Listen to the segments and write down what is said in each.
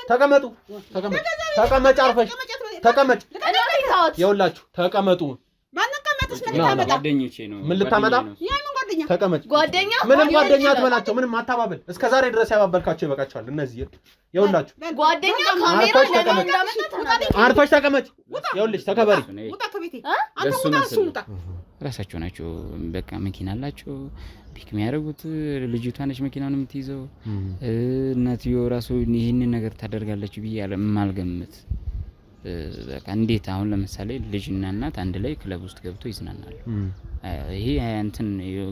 ተቀመጡ ተቀመጭ አርፈሽ ተቀመጭ ይኸውላችሁ ተቀመጡ ጓደኞቼ ነው ምን ልታመጣ ተቀመጭ ጓደኛ ምንም ጓደኛ አትበላቸው ምንም አታባብል እስከዛሬ ድረስ ያባበልካቸው ይበቃቸዋል እነዚህ ይኸውላችሁ ጓደኛ ካሜራ አርፈሽ ተቀመጭ ይኸውልሽ ተከበሪ ራሳቸው ናቸው በቃ መኪና አላቸው ፒክ የሚያደርጉት ልጅቷ ነች መኪናውን የምትይዘው እናትዮ ራሱ ይሄንን ነገር ታደርጋለች ብዬ ማልገምት በቃ እንዴት አሁን ለምሳሌ ልጅና እናት አንድ ላይ ክለብ ውስጥ ገብቶ ይዝናናሉ ይሄ እንትን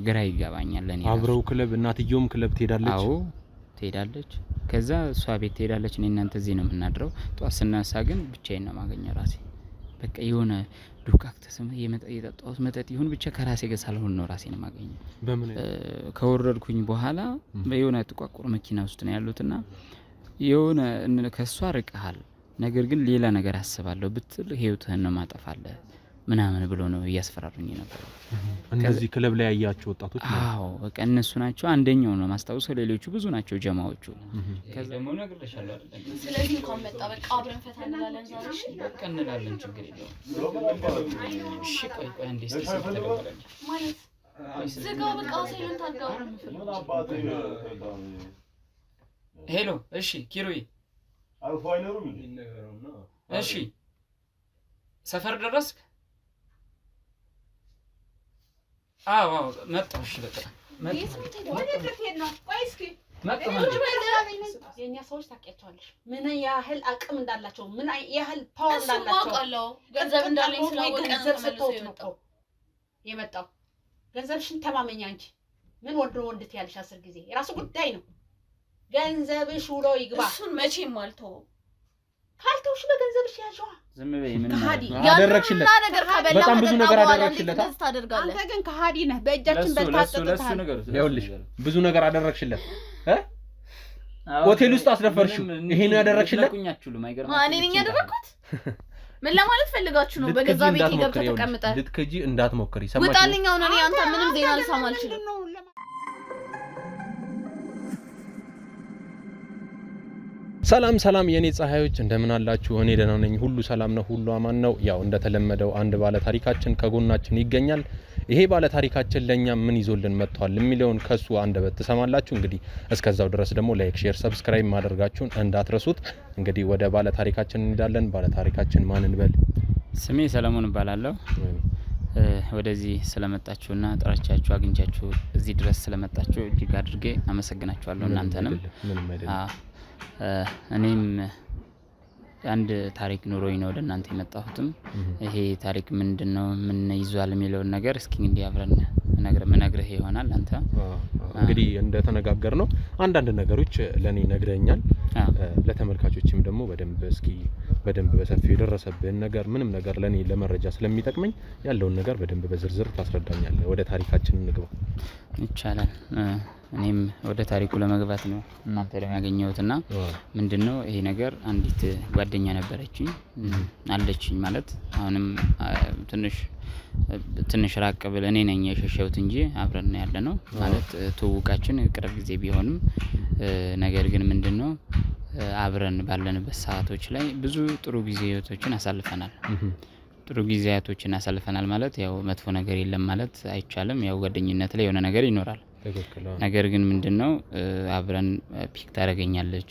ግራ ይጋባኛል ለኔ አብረው ክለብ እናትየውም ክለብ ትሄዳለች አዎ ትሄዳለች ከዛ እሷ ቤት ትሄዳለች እኔ እናንተ እዚህ ነው የምናድረው ጧት ስናሳ ግን ብቻዬን ነው ማገኘው ራሴ በቃ የሆነ ዱካክ ተሰማ የጠጣሁት መጠጥ ይሁን ብቻ ከራሴ ጋር ሳልሆን ነው ራሴን ማገኘው በምን ከወረድኩኝ በኋላ በየሆነ ተቋቁሮ መኪና ውስጥ ነው ያሉትና የሆነ ከሷ ርቀሃል ነገር ግን ሌላ ነገር አስባለሁ ብትል ህይወትህን ነው ማጠፋለህ ምናምን ብሎ ነው ያስፈራሩኝ ነበር እንደዚህ ክለብ ላይ ያያቸው ወጣቶች አዎ በቃ እነሱ ናቸው አንደኛው ነው ማስታወሰው ሌሎቹ ብዙ ናቸው ጀማዎቹ ከዛ ደግሞ ነግሬሻለሁ አይደል ስለዚህ እንኳን መጣ በቃ አብረን ፈታ እንላለን ዛሬ እሺ በቃ እንላለን ችግር የለውም እሺ ቆይ አንዴ እስኪ ተደውላለች ማለት ዘጋው በቃ ሳይለንት አድርጋው ሄሎ እሺ ኪሩይ አልፋይነሩ ምን ነገርና እሺ ሰፈር ደረስክ አዎ መጣሁ እሺ በቃ የኛ ሰዎች ታውቂያቸዋለሽ ምን ያህል አቅም እንዳላቸው ምን ያህል ፓወር እንዳላቸው ገንዘብ እንዳለኝ ስላወቀ ገንዘብ ሰጥተውት ነው የመጣው ገንዘብሽን ተማመኛ እንጂ ምን ወንድ ትያለሽ 10 ጊዜ የራሱ ጉዳይ ነው ገንዘብሽ ውሎ ይግባ እሱን መቼም አልተው ካልተውሽ በገንዘብሽ ያዥዋ ዝም በይ ምን አደረግሽለት በጣም ብዙ ነገር አደረግሽለት አንተ ግን ከሃዲ ነህ በእጃችን በልታጠጥታል ይኸውልሽ ብዙ ነገር አደረግሽለት ሆቴል ውስጥ አስደፈርሽው ይሄን ያደረግሽለት እኔ ነኝ ያደረኩት ምን ለማለት ፈልጋችሁ ነው በገዛ ቤት ገብተህ ተቀምጠህ ልትከጂ እንዳትሞክሪ ሰማሽ ወጣልኝ አሁን እኔ አንተ ምንም ዜና ልሰማ አልችልም ሰላም የኔ ፀሐዮች እንደምን አላችሁ እኔ ደህና ነኝ ሁሉ ሰላም ነው ሁሉ አማን ነው ያው እንደተለመደው አንድ ባለ ታሪካችን ከጎናችን ይገኛል ይሄ ባለ ታሪካችን ለኛ ምን ይዞልን መጥቷል የሚለውን ከሱ አንደበት ተሰማላችሁ እንግዲህ እስከዛው ድረስ ደግሞ ላይክ ሼር ሰብስክራይብ ማድረጋችሁን እንዳትረሱት እንግዲህ ወደ ባለ ታሪካችን እንሄዳለን ባለ ታሪካችን ማን እንበል ስሜ ሰለሞን እባላለሁ ወደዚህ ስለመጣችሁና ጥራቻችሁ አግኝቻችሁ እዚህ ድረስ ስለመጣችሁ እጅግ አድርጌ አመሰግናችኋለሁ እናንተንም እኔም አንድ ታሪክ ኑሮኝ ነው ወደናንተ የመጣሁትም ይሄ ታሪክ ምንድነው ምን ይዟል የሚለው ነገር እስኪ እንግዲህ አብረን ነግረህ ይሆናል አንተ እንግዲህ እንደተነጋገርነው አንዳንድ ነገሮች ለኔ ነግረኛል ለተመልካቾችም ደግሞ በደንብ በሰፊው የደረሰብን ነገር ምንም ነገር ለኔ ለመረጃ ስለሚጠቅመኝ ያለውን ነገር በደንብ በዝርዝር ታስረዳኛለህ ወደ ታሪካችን እንግባ ይቻላል እኔም ወደ ታሪኩ ለመግባት ነው እናንተ ለማገኘውትና ምንድነው ይሄ ነገር አንዲት ጓደኛ ነበረችኝ አለችኝ ማለት አሁንም ትንሽ ራቅ ብለ እኔ ነኝ የሸሸሁት እንጂ አብረን ያለነው ማለት ትውውቃችን ቅርብ ጊዜ ቢሆንም ነገር ግን ምንድነው አብረን ባለንበት ሰዓቶች ላይ ብዙ ጥሩ ጊዜያቶችን አሳልፈናል ማለት ያው መጥፎ ነገር የለም ማለት አይቻልም ያው ጓደኝነት ላይ የሆነ ነገር ይኖራል ነገር ግን ምንድነው አብረን ፒክ ታረጋኛለች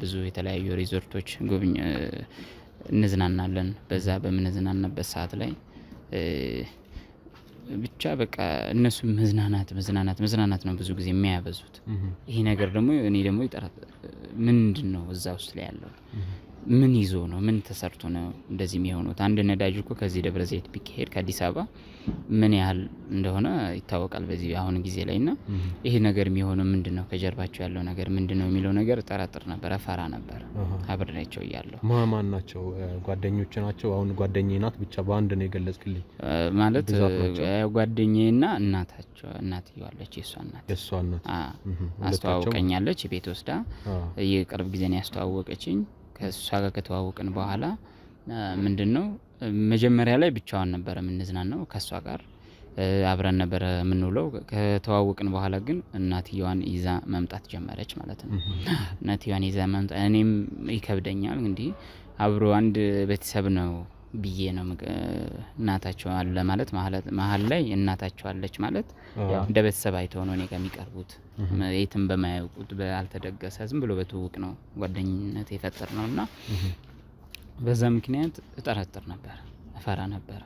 ብዙ የተለያዩ ሪዞርቶች እንዝናናለን በዛ በመዝናናበት ሰዓት ላይ ብቻ በቃ እነሱ መዝናናት ነው ብዙ ጊዜ የሚያበዙት ይሄ ነገር ደግሞ እኔ ደግሞ ምንድነው እዛ ውስጥ ላይ ያለው ምን ይዞ ነው ምን ተሰርቶ ነው እንደዚህ የሚሆነው አንድ ነዳጅ እኮ ከዚህ ደብረ ዘይት ቢከሄድ ከአዲስ አበባ ምን ያህል እንደሆነ ይታወቃል በዚህ አሁን ጊዜ ላይና ይሄ ነገር የሚሆነው ምንድነው ከጀርባቸው ያለው ነገር ምንድነው የሚለው ነገር ጠራጥር ነበር ፈራ ነበር አብረናቸው ይያለው ማማን ናቸው ጓደኞች ናቸው አሁን ጓደኛዬ ናት ብቻ በአንድ ነው የገለጽክልኝ ማለት ጓደኛዬና እናትየው አለች የሷ እናት አስተዋውቀኛለች ቤት ወስዳ የቅርብ ጊዜ ነው ያስተዋወቀችኝ ከሷ ጋር ከተዋወቅን በኋላ ምንድነው መጀመሪያ ላይ ብቻዋን ነበር ምንዝናናው ከሷ ጋር አብረን ነበር የምንውለው። ከተዋወቅን በኋላ ግን እናትየዋን ይዛ መምጣት ጀመረች ማለት ነው። እናትየዋን ይዛ መምጣት እኔም ይከብደኛል እንግዲህ አብሮ አንድ ቤተሰብ ነው ብዬ ነው እናታቸው አለ ማለት መሀል ላይ እናታቸው አለች ማለት ያው እንደ ቤተሰብ አይተው ነው እኔ ጋር የሚቀርቡት። የትም በማያውቁት ባልተደገሰ ዝም ብሎ በትውውቅ ነው ጓደኝነት የፈጠር ነውና በዛ ምክንያት እጠረጥር ነበር፣ እፈራ ነበር።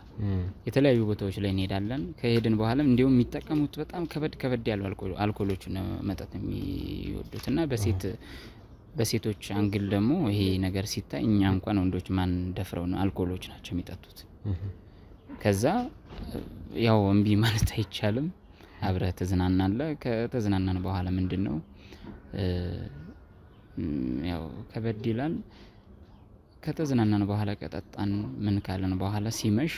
የተለያዩ ቦታዎች ላይ እንሄዳለን። ከሄድን በኋላ እንዲሁም የሚጠቀሙት በጣም ከበድ ያሉ አልኮሎች ነው መጠጥ የሚወዱትና በሴቶች አንግል ደግሞ ይሄ ነገር ሲታይ እኛ እንኳን ወንዶች ማን ደፍረው ነው አልኮሎች ናቸው የሚጠጡት። ከዛ ያው እምቢ ማለት አይቻልም። አብረህ ተዝናናለህ። ከተዝናናን በኋላ ምንድነው ያው ከበድ ይላል። ከተዝናናን በኋላ ከጠጣን ምን ካለን በኋላ ሲመሽ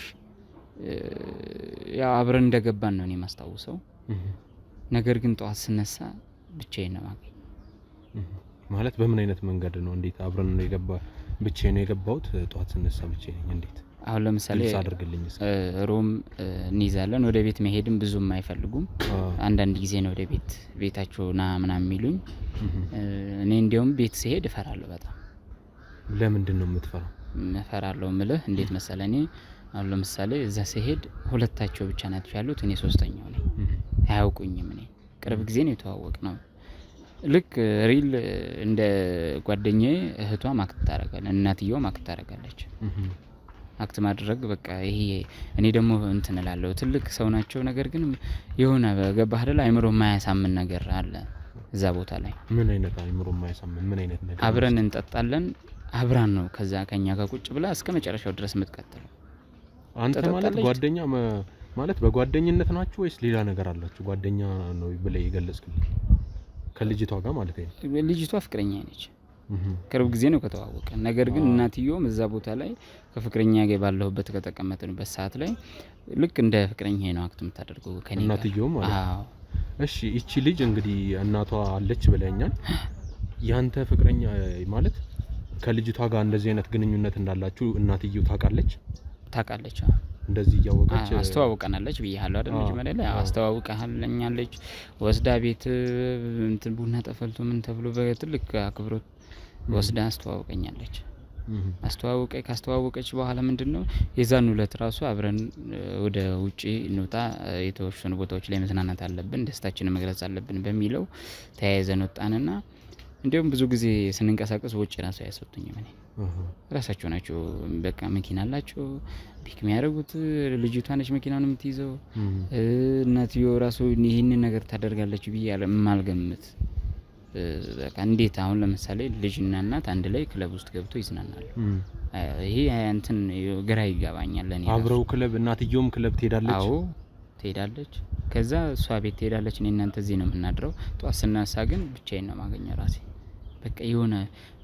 ያው አብረን እንደገባን ነው እኔ ማስታውሰው። ነገር ግን ጠዋት ስነሳ ብቻዬን ነው ማገኝ። ማለት በምን አይነት መንገድ ነው? እንዴት አብረን ነው ብቻዬን ነው የገባሁት? ጠዋት ስነሳ ብቻዬን ነኝ እንዴት? አሁን ለምሳሌ ሩም እንይዛለን። ወደ ቤት መሄድም ብዙም አይፈልጉም። አንዳንድ ጊዜ ነው ወደ ቤታቸው ና ምናምን የሚሉኝ። እኔ እንዲያውም ቤት ስሄድ እፈራለሁ በጣም። ለምንድን ነው የምትፈራው? እፈራለሁ ምልህ እንዴት መሰለህ? እኔ አሁን ለምሳሌ እዛ ስሄድ ሁለታቸው ብቻ ናቸው ያሉት፣ እኔ ሶስተኛው ነኝ። አያውቁኝም። እኔ ቅርብ ጊዜ ነው የተዋወቅነው። ልክ ሪል እንደ ጓደኛዬ እህቷ አክት ታደርጋለች፣ እናትየው አክት ታደርጋለች። አክት ማድረግ በቃ ይሄ እኔ ደግሞ እንትን እላለሁ። ትልቅ ሰው ናቸው፣ ነገር ግን የሆነ ገባህ አይደል አይምሮ የማያሳምን ነገር አለ እዛ ቦታ ላይ። ምን አይነት አይምሮ የማያሳምን ምን አይነት ነገር? አብረን እንጠጣለን፣ አብራን ነው ከዛ ከኛ ጋር ቁጭ ብላ እስከ መጨረሻው ድረስ የምትቀጥለው። አንተ ማለት ጓደኛ ማለት በጓደኝነት ናችሁ ወይስ ሌላ ነገር አላችሁ? ጓደኛ ነው ብለህ የገለጽክልኝ ከልጅቷ ጋር ማለት ነው? ልጅቷ ፍቅረኛ ነች። ቅርብ ጊዜ ነው ከተዋወቀ። ነገር ግን እናትየውም እዛ ቦታ ላይ ከፍቅረኛ ጋር ባለሁበት ከተቀመጥንበት ሰዓት ላይ ልክ እንደ ፍቅረኛ ነው አክት የምታደርገው ከኔ ጋር እናትየውም ማለት ነው። አዎ እሺ። እቺ ልጅ እንግዲህ እናቷ አለች ብለኛል። ያንተ ፍቅረኛ ማለት ከልጅቷ ጋር እንደዚህ አይነት ግንኙነት እንዳላችሁ እናትየው ታውቃለች? ታውቃለች። እንደዚህ እያወቀች አስተዋውቀናለች ብያለሁ አይደል? መጀመሪያ ላይ አስተዋውቀናለች። ወስዳ ቤት እንትን ቡና ተፈልቶ ምን ተብሎ በትልቅ አክብሮት ወስዳ አስተዋውቀኛለች። ካስተዋወቀች በኋላ ምንድነው የዛን ሁለት ራሱ አብረን ወደ ውጪ እንውጣ፣ የተወሰኑ ቦታዎች ላይ መዝናናት አለብን፣ ደስታችንን መግለጽ አለብን በሚለው ተያይዘን ወጣንና እንዲሁም ብዙ ጊዜ ስንንቀሳቀስ ውጪ ራሱ ያስወጡኝ ማለት ራሳቸው ናቸው። በቃ መኪና አላቸው ፒክ የሚያደርጉት፣ ልጅቷ ነች መኪናውን የምትይዘው። እናትየው ራሱ ይህንን ነገር ታደርጋለች ብዬ የማልገምት በቃ እንዴት አሁን ለምሳሌ ልጅና እናት አንድ ላይ ክለብ ውስጥ ገብቶ ይዝናናሉ? ይሄ እንትን ግራ ይገባኛል ለኔ። አብረው ክለብ እናትየውም ክለብ ትሄዳለች? አዎ ትሄዳለች። ከዛ እሷ ቤት ትሄዳለች፣ እኔ እናንተ እዚህ ነው የምናድረው። ጠዋት ስናሳ ግን ብቻዬን ነው የማገኘው ራሴ። በቃ የሆነ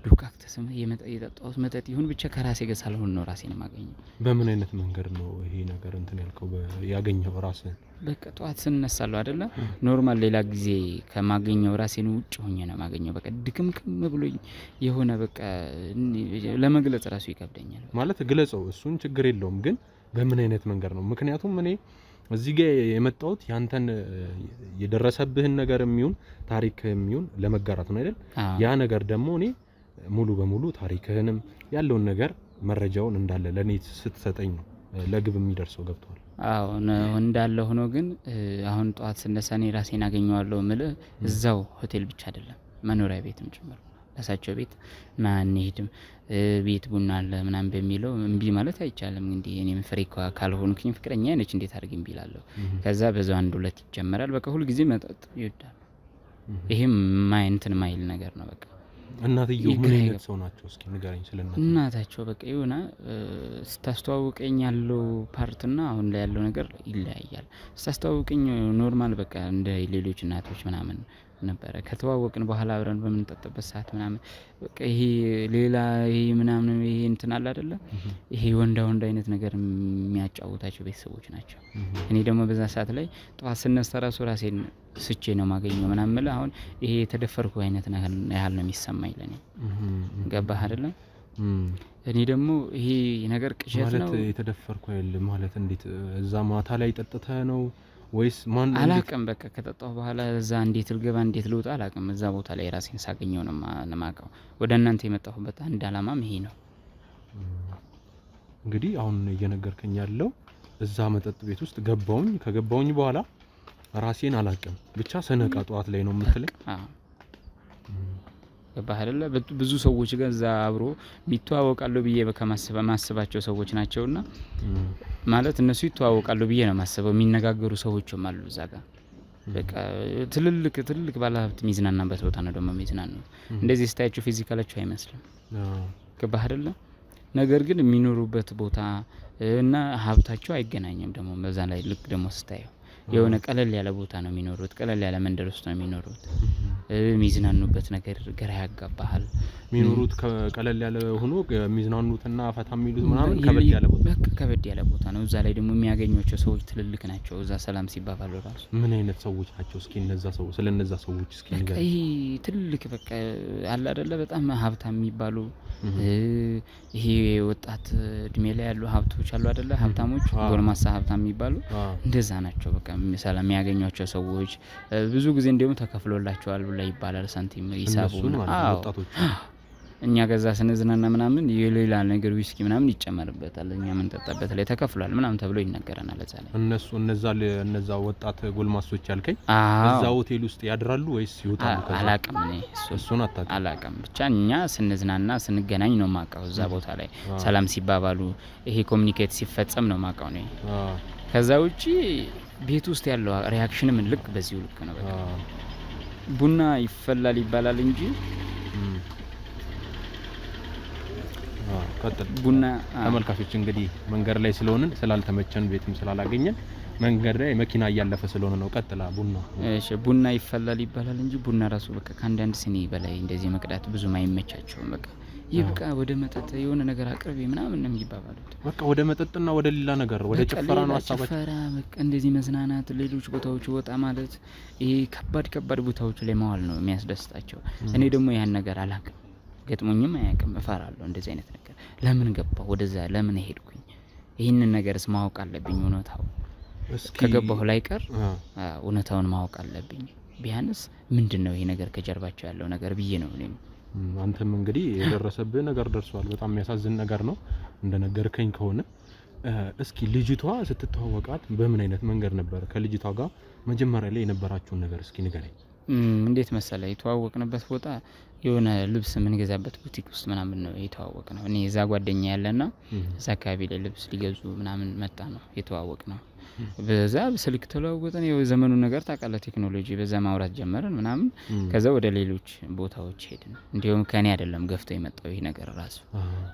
ዱካክ ተሰማ የጠጣሁት መጠጥ ይሁን ብቻ ከራሴ ጋር ሳልሆን ነው ራሴን የማገኘው። በምን አይነት መንገድ ነው ይሄ ነገር እንትን ያልከው ያገኘው ራስህን? በቃ ጠዋት ስነሳለሁ አይደለ ኖርማል ሌላ ጊዜ ከማገኘው ራሴን ውጭ ሆኜ ነው የማገኘው። በቃ ድክምክም ብሎኝ የሆነ በቃ ለመግለጽ ራሱ ይከብደኛል። ማለት ግለጸው፣ እሱን ችግር የለውም ግን በምን አይነት መንገድ ነው? ምክንያቱም እኔ እዚህ ጋር የመጣሁት ያንተን የደረሰብህን ነገር የሚሆን ታሪክ የሚሆን ለመጋራት ነው አይደል? ያ ነገር ደግሞ እኔ ሙሉ በሙሉ ታሪክህንም ያለውን ነገር መረጃውን እንዳለ ለኔ ስትሰጠኝ ነው ለግብ የሚደርሰው። ገብቷል? አዎ እንዳለ ሆኖ ግን አሁን ጠዋት ስነሳ እኔ ራሴን አገኘዋለሁ ምልህ እዛው ሆቴል ብቻ አይደለም መኖሪያ ቤትም ጭምር ራሳቸው ቤት ና እንሂድም ቤት ቡና አለ ምናምን በሚለው እምቢ ማለት አይቻልም። እንግዲህ እኔም ፍሬ ካልሆንኩኝ ፍቅረኛ ነች እንዴት አድርግ እምቢ እላለሁ። ከዛ በዛው አንድ ሁለት ይጀመራል። በቃ ሁሉ ጊዜ መጠጥ ይወዳል። ይሄም እንትን ማይል ነገር ነው። በቃ እናትየው ምን አይነት ሰው ናቸው? እስኪ ንገረኝ ስለእናት። እናታቸው በቃ የሆነ ስታስተዋውቀኝ ያለው ፓርትና አሁን ላይ ያለው ነገር ይለያያል። ስታስተዋውቀኝ ኖርማል በቃ እንደ ሌሎች እናቶች ምናምን ነበረ። ከተዋወቅን በኋላ አብረን በምንጠጣበት ሰዓት ምናምን በቃ ይሄ ሌላ ይሄ ምናምን ይሄ እንትን አለ አይደለ? ይሄ ወንዳ አይነት ነገር የሚያጫውታቸው ቤተሰቦች ናቸው። እኔ ደግሞ በዛ ሰዓት ላይ ጠዋት ስነሳ ራሱ ራሴን ስቼ ነው ማገኘው ምናምን። አሁን ይሄ የተደፈርኩ አይነት ያህል ነው የሚሰማኝ ለኔ። ገባህ አይደለ? እኔ ደግሞ ይሄ ነገር ቅዠት ነው ማለት የተደፈርኩ አይደል ማለት እንዴት እዛ ማታ ላይ ጠጥተህ ነው ወይስ ማን አላቅም በቃ ከጠጣሁ በኋላ እዛ እንዴት ልገባ እንዴት ልውጣ አላቅም እዛ ቦታ ላይ ራሴን ሳገኘው ነው ማቀው ወደ እናንተ የመጣሁበት አንድ አላማም ይሄ ነው እንግዲህ አሁን እየነገርከኝ ያለው እዛ መጠጥ ቤት ውስጥ ከገባውኝ በኋላ ራሴን አላቅም ብቻ ሰነቃ ጧት ላይ ነው የምትለኝ ገባህ አይደለ ብዙ ሰዎች ጋር እዛ አብሮ የሚተዋወቃሉ ብዬ ማስባቸው ሰዎች ናቸውና ማለት እነሱ ይተዋወቃሉ ብዬ ነው ማስበው የሚነጋገሩ ሰዎችም አሉ እዛ ጋር በቃ ትልልቅ ባለሀብት ሚዝናናበት ቦታ ነው ደግሞ ሚዝናናው እንደዚህ ስታያቸው ፊዚካላቸው አይመስልም ገባህ አይደለ ነገር ግን የሚኖሩበት ቦታ እና ሀብታቸው አይገናኝም ደግሞ በዛ ላይ ልክ ደግሞ ስታየው የሆነ ቀለል ያለ ቦታ ነው የሚኖሩት ቀለል ያለ መንደር ውስጥ ነው የሚኖሩት ሚዝናኑበት ነገር ግራ ያጋባሃል የሚኖሩት ቀለል ያለ ሆኖ ሚዝናኑትና ፈታ የሚሉት ምናምን ከበድ ያለ ቦታ ነው እዛ ላይ ደግሞ የሚያገኙቸው ሰዎች ትልልቅ ናቸው እዛ ሰላም ሲባባሉ ራሱ ምን አይነት ሰዎች ናቸው እስኪ ስለነዛ ሰዎች እስኪ ንገር ይሄ ትልልቅ በቃ አለ አይደለ በጣም ሀብታም የሚባሉ ይሄ ወጣት እድሜ ላይ ያሉ ሀብቶች አሉ አይደለ ሀብታሞች ጎልማሳ ሀብታም የሚባሉ እንደዛ ናቸው በቃ ሰላም ያገኙቸው ሰዎች ብዙ ጊዜ እንደውም ተከፍሎላቸዋል ብላ ይባላል ሳንቲም ይሳቡ ወጣቶች እኛ ገዛ ስንዝናና ምናምን የሌላ ነገር ዊስኪ ምናምን ይጨመርበታል እኛ ምን ተጣጣበት ላይ ተከፍሏል ምናምን ተብሎ ይነገረናል እዛ ላይ እነዛ ወጣት ጎልማሶች ያልከኝ እዛ ሆቴል ውስጥ ያድራሉ ወይስ ይወጣሉ አላቅም እኔ እሱን አላቅም ብቻ እኛ ስንዝናና ስንገናኝ ነው ማቀው እዛ ቦታ ላይ ሰላም ሲባባሉ ይሄ ኮሙኒኬት ሲፈጸም ነው ማቀው ነው ከዛ ውጪ ቤት ውስጥ ያለው ሪአክሽንም ልክ በዚሁ ልክ ነው በቃ ቡና ይፈላል ይባላል እንጂ ቡና ተመልካቾች እንግዲህ መንገድ ላይ ስለሆነን ስላልተመቸን ቤትም ስላላገኘን መንገድ ላይ መኪና እያለፈ ስለሆነ ነው ቀጥላ ቡና ይፈላል ይባላል እንጂ ቡና ራሱ በቃ ከአንዳንድ ስኒ በላይ እንደዚህ መቅዳት ብዙ ማይመቻቸውም በቃ ይብቃ ወደ መጠጥ የሆነ ነገር አቅርቤ ምናምን ነው የሚባባሉት በቃ ወደ መጠጥና ወደ ሌላ ነገር ወደ ጭፈራ ነው ሐሳባቸው ጭፈራ በቃ እንደዚህ መዝናናት ሌሎች ቦታዎች ወጣ ማለት ይሄ ከባድ ቦታዎች ላይ መዋል ነው የሚያስደስታቸው እኔ ደግሞ ያን ነገር አላቅም ገጥሞኝም አያቅም እፈራለሁ እንደዚህ አይነት ነገር ለምን ገባሁ ወደዛ ለምን ሄድኩኝ ይሄንን ነገርስ ማወቅ አለብኝ እውነታው ከገባሁ ላይ ቀር እውነታውን ማወቅ አለብኝ ቢያንስ ምንድነው ይሄ ነገር ከጀርባቸው ያለው ነገር ብዬ ነው እኔ አንተም እንግዲህ የደረሰብህ ነገር ደርሷል በጣም የሚያሳዝን ነገር ነው እንደነገርከኝ ከሆነ እስኪ ልጅቷ ስትተዋወቃት በምን አይነት መንገድ ነበር ከልጅቷ ጋር መጀመሪያ ላይ የነበራችሁን ነገር እስኪ ንገረኝ እንዴት መሰለ የተዋወቅንበት ቦታ የሆነ ልብስ ምን ገዛበት ቡቲክ ውስጥ ምናምን ነው የተዋወቅነው እኔ እዛ ጓደኛ ያለና እዛ አካባቢ ላይ ልብስ ሊገዙ ምናምን መጣ ነው የተዋወቅነው በዛ ስልክ ተለዋወጠን የዘመኑ ነገር ታውቃለህ ቴክኖሎጂ በዛ ማውራት ጀመርን ምናምን ከዛ ወደ ሌሎች ቦታዎች ሄድን እንዲሁም ከኔ አይደለም ገፍቶ የመጣው ይሄ ነገር ራሱ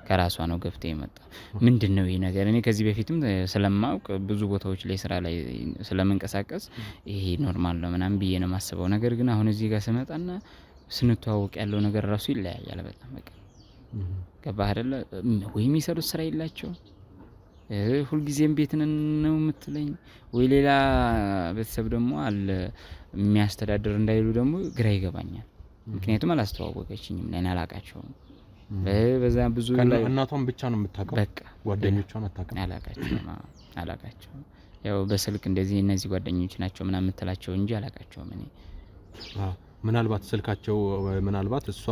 ከራሷ ነው ገፍቶ የመጣው ምንድነው ይሄ ነገር እኔ ከዚህ በፊትም ስለማውቅ ብዙ ቦታዎች ላይ ስራ ላይ ስለምንቀሳቀስ ይሄ ኖርማል ነው ምናምን ብዬ ነው ማስበው ነገር ግን አሁን እዚህ ጋር ስመጣና ስንተዋወቅ ያለው ነገር ራሱ ይለያያል በጣም በቃ ገባህ አይደለ ወይ የሚሰሩት ስራ የላቸው ሁሉ ጊዜም ቤት ነው የምትለኝ ወይ ሌላ ቤተሰብ ደግሞ አለ የሚያስተዳድር እንዳይሉ ደግሞ ግራ ይገባኛል ምክንያቱም አላስተዋወቀችኝም ለኔ አላቃቸውም በዛ ብዙ ላይ እናቷን ብቻ ነው የምታውቀው በቃ ጓደኞቿን አታውቅም አላቃቸውም ያው በስልክ እንደዚህ እነዚህ ጓደኞች ናቸው ምናምን የምትላቸው እንጂ አላቃቸውም እኔ ምናልባት ስልካቸው ምናልባት እሷ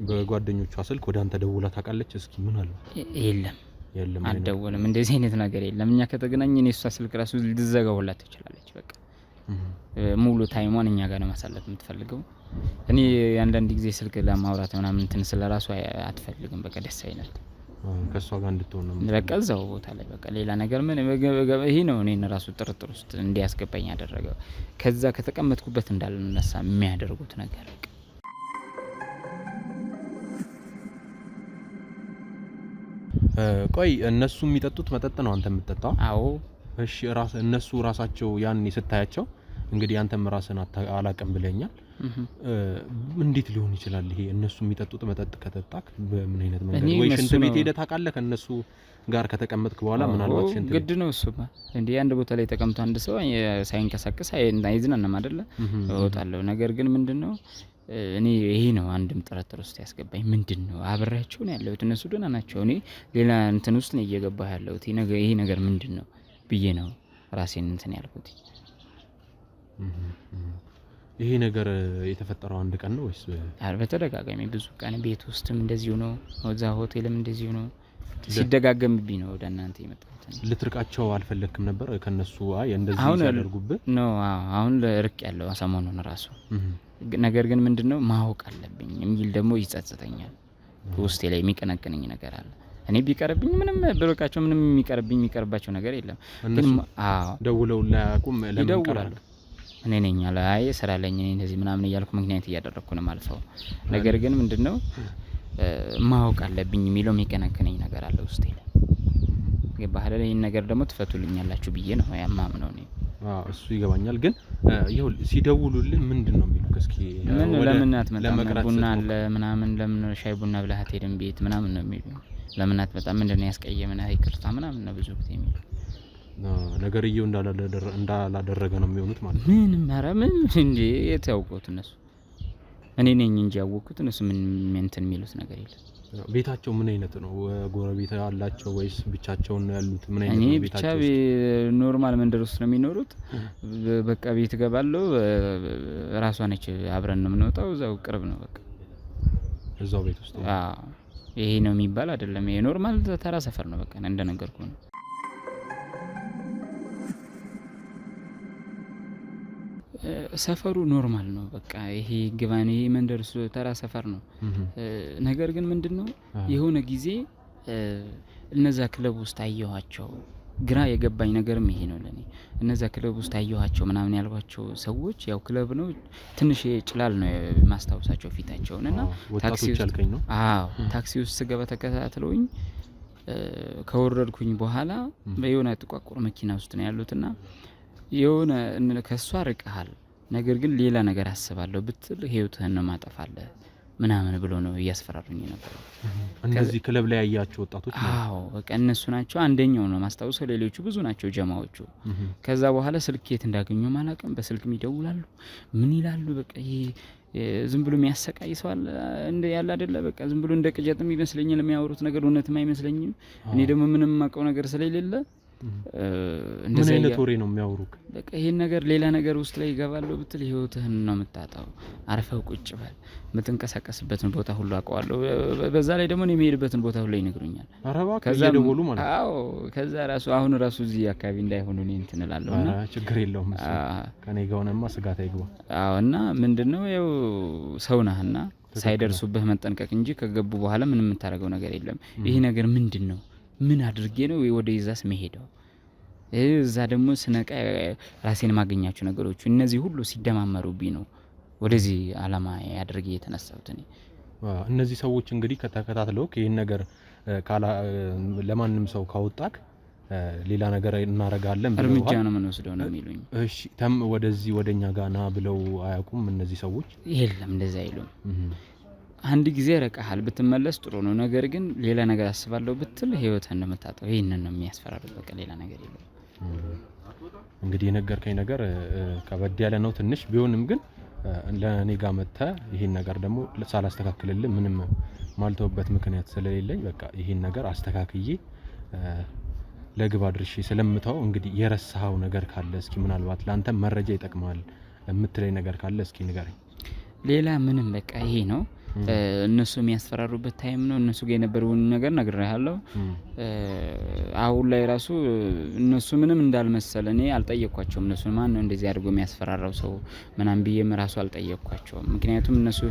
በጓደኞቿ ስልክ ወደ አንተ ደውላ ታውቃለች እስኪ ምን አለ የለም አልደወለም እንደዚህ አይነት ነገር የለም እኛ ከተገናኘን እሷ ስልክ ራሱ ልትዘጋውላ ትችላለች በቃ ሙሉ ታይሟን እኛ ጋር ነው ማሳለፍ የምትፈልገው እኔ አንዳንድ ጊዜ ስልክ ለማውራት ምናምን እንትን ስለራሱ አትፈልግም በቃ ደስ አይነት ከሷ ጋር እንድትሆን ነው በቃ እዛው ቦታ ላይ በቃ ሌላ ነገር ምን ይሄ ነው እኔን ራሱ ጥርጥር ውስጥ እንዲያስገባኝ ያደረገው ከዛ ከተቀመጥኩበት እንዳልነሳ የሚያደርጉት ነገር ቆይ እነሱ የሚጠጡት መጠጥ ነው አንተ የምትጠጣው አዎ እሺ እነሱ ራሳቸው ያን ስታያቸው እንግዲህ አንተም ራስን አላቀም ብለኛል እንዴት ሊሆን ይችላል ይሄ እነሱ የሚጠጡት መጠጥ ከተጣክ በምን አይነት መንገድ ወይ ሽንት ቤት ሄደህ ታውቃለህ ከነሱ ጋር ከተቀመጥክ በኋላ ምናልባት ሽንት ግድ ነው እሱማ እንዴ አንድ ቦታ ላይ ተቀምጦ አንድ ሰው ሳይንቀሳቀስ አይዝናናም አይደለ እወጣለሁ ነገር ግን ምንድነው እኔ ይሄ ነው አንድም ጥርጥር ውስጥ ያስገባኝ። ምንድነው አብሬያቸው ነው ያለሁት፣ እነሱ ደህና ናቸው፣ እኔ ሌላ እንትን ውስጥ ነው እየገባሁ ያለሁት። ይሄ ነገር ምንድነው ብዬ ነው ራሴን እንትን ያልኩት። ይሄ ነገር የተፈጠረው አንድ ቀን ነው ወይስ በተደጋጋሚ ብዙ ቀን? ቤት ውስጥም እንደዚሁ ነው፣ እዛ ሆቴልም እንደዚሁ ነው። ሲደጋገምብኝ ነው ወደ እናንተ የመጣሁት። ልትርቃቸው አልፈለክም ነበር ከነሱ? አይ እንደዚህ ሲያደርጉብህ ነው? አሁን ርቅ ያለው ሰሞኑን ራሱ ነገር ግን ምንድነው ማወቅ አለብኝ የሚል ደግሞ ይጸጽተኛል። ውስጤ ላይ የሚቀነቅነኝ ነገር አለ። እኔ ቢቀርብኝ ምንም ብርቃቸው ምንም የሚቀርባቸው ነገር የለም። ግን ደውለው ላያቁም ለምን ቀራሉ? እኔ ነኝ አይ ስራ ላይ እኔ እንደዚህ ምናምን እያልኩ ምክንያት እያደረኩ ነው ማልፈው። ነገር ግን ምንድነው ማወቅ አለብኝ የሚለው የሚቀነቅነኝ ነገር አለ ውስጤ ላይ። ገባህ? ይሄን ነገር ደግሞ ትፈቱልኛላችሁ ብዬ ነው ያማምነው እኔ። እሱ ይገባኛል። ግን ይኸው ሲደውሉልህ ምንድነው የሚሉት? እስኪ ምን ለምን አትመጣም ቡና አለ ምናምን ለምን ሻይ ቡና ብለህ አትሄድም ቤት ምናምን ነው የሚሉኝ። ለምን አትመጣም ምንድነው ያስቀየመህ ይቅርታ ምናምን ነው ብዙ ጊዜ የሚሉኝ። ነገርየው እንዳላደረገ ነው የሚሆኑት ማለት ነው። ምንም ኧረ ምን እንዴ የታውቁት እነሱ እኔ ነኝ እንጂ ያወቅኩት እነሱ ምን እንትን የሚሉት ነገር የለም። ቤታቸው ምን አይነት ነው? ጎረቤት አላቸው ወይስ ብቻቸውን ነው ያሉት? ምን አይነት ነው ቤታቸው? እኔ ብቻ ኖርማል መንደር ውስጥ ነው የሚኖሩት። በቃ ቤት እገባለሁ፣ ራሷ ነች፣ አብረን ነው የምንወጣው፣ እዛው ቅርብ ነው በቃ እዛው ቤት ውስጥ። ይሄ ነው የሚባል አይደለም። ይሄ ኖርማል ተራ ሰፈር ነው በቃ እንደነገርኩ ነው። ሰፈሩ ኖርማል ነው በቃ ይሄ ግባኔ መንደር ተራ ሰፈር ነው። ነገር ግን ምንድነው የሆነ ጊዜ እነዛ ክለብ ውስጥ አየኋቸው። ግራ የገባኝ ነገርም ይሄ ነው ለኔ። እነዛ ክለብ ውስጥ አየኋቸው ምናምን ያልኳቸው ሰዎች ያው ክለብ ነው ትንሽ ጭላል ነው ማስታወሳቸው ፊታቸውን እና ታክሲ ውስጥ ስገባ ተከታትለውኝ ከወረድኩኝ በኋላ በየሆነ ጥቋቁር መኪና ውስጥ ነው ያሉትና የሆነ ከሷ ርቀሃል ነገር ግን ሌላ ነገር አስባለሁ ብትል ህይወትህን ነው ማጠፋለህ ምናምን ብሎ ነው እያስፈራሩኝ ነበር። እነዚህ ክለብ ላይ ያያቸው ወጣቶች ነው? አዎ በቃ እነሱ ናቸው። አንደኛው ነው ማስታወሰው፣ ሌሎቹ ብዙ ናቸው ጀማዎቹ። ከዛ በኋላ ስልክ የት እንዳገኘው ማላቀም፣ በስልክም ይደውላሉ ምን ይላሉ። በቃ ይሄ ዝም ብሎ የሚያሰቃይ ሰው አለ እንደ ያለ አይደለ በቃ ዝም ብሎ እንደ ቅዠትም ይመስለኛል የሚያወሩት ነገር እውነትም አይመስለኝም። እኔ ደግሞ ምንም ማቀው ነገር ስለሌለ ምን አይነት ወሬ ነው የሚያወሩክ? በቃ ይሄን ነገር ሌላ ነገር ውስጥ ላይ ይገባሉ ብትል ህይወትህን ነው የምታጣው። አርፈው ቁጭ በል፣ የምትንቀሳቀስበትን ቦታ ሁሉ አውቀዋለሁ። በዛ ላይ ደግሞ እኔ የምሄድበትን ቦታ ሁሉ ይነግሩኛል። ከዛ ደወሉ ማለት ነው። አዎ ከዛ አሁን ራሱ እዚህ አካባቢ እንዳይሆኑ እኔ እንትን እላለሁና ችግር የለውም ከኔ ጋር ሆነማ ስጋት አይግባ። አዎ እና ምንድነው ያው ሰው ነህና ሳይደርሱብህ መጠንቀቅ እንጂ ከገቡ በኋላ ምንም የምታደርገው ነገር የለም። ይሄ ነገር ምንድነው? ምን አድርጌ ነው ወደ ይዛስ መሄደው? እዛ ደግሞ ስነቃ ራሴን ማገኛቸው ነገሮች እነዚህ ሁሉ ሲደማመሩብኝ ነው ወደዚህ አላማ ያድርጌ የተነሳሁት እኔ። እነዚህ ሰዎች እንግዲህ ከተከታተለው ይሄን ነገር ለማንም ሰው ካወጣክ ሌላ ነገር እናረጋለን ብለው እርምጃ ነው የምንወስደው ነው የሚሉኝ። እሺ ወደዚህ ወደኛ ጋር ና ብለው አያውቁም እነዚህ ሰዎች? የለም እንደዛ አይሉም። አንድ ጊዜ ረቀሃል ብትመለስ ጥሩ ነው። ነገር ግን ሌላ ነገር አስባለሁ ብትል ህይወትህን እንደምታጣው ይሄንን ነው የሚያስፈራሩት። በቃ ሌላ ነገር የለም። እንግዲህ የነገርከኝ ነገር ከበድ ያለ ነው ትንሽ ቢሆንም ግን ለኔ ጋር መጥተህ ይሄን ነገር ደግሞ ሳላስተካክልልህ ምንም ማልተውበት ምክንያት ስለሌለኝ በቃ ይሄን ነገር አስተካክዬ ለግባ ድርሼ ስለምታው እንግዲህ የረሳኸው ነገር ካለ እስኪ ምናልባት ላንተ መረጃ ይጠቅማል የምትለኝ ነገር ካለ እስኪ ንገረኝ። ሌላ ምንም በቃ ይሄ ነው። እነሱ የሚያስፈራሩበት ታይም ነው። እነሱ ጋር የነበረውን ነገር ነግሬሃለሁ። አሁን ላይ ራሱ እነሱ ምንም እንዳልመሰለ እኔ አልጠየቅኳቸውም። እነሱ ማን ነው እንደዚህ አድርጎ የሚያስፈራራው ሰው ምናምን ብዬም ራሱ አልጠየቅኳቸውም። ምክንያቱም እነሱ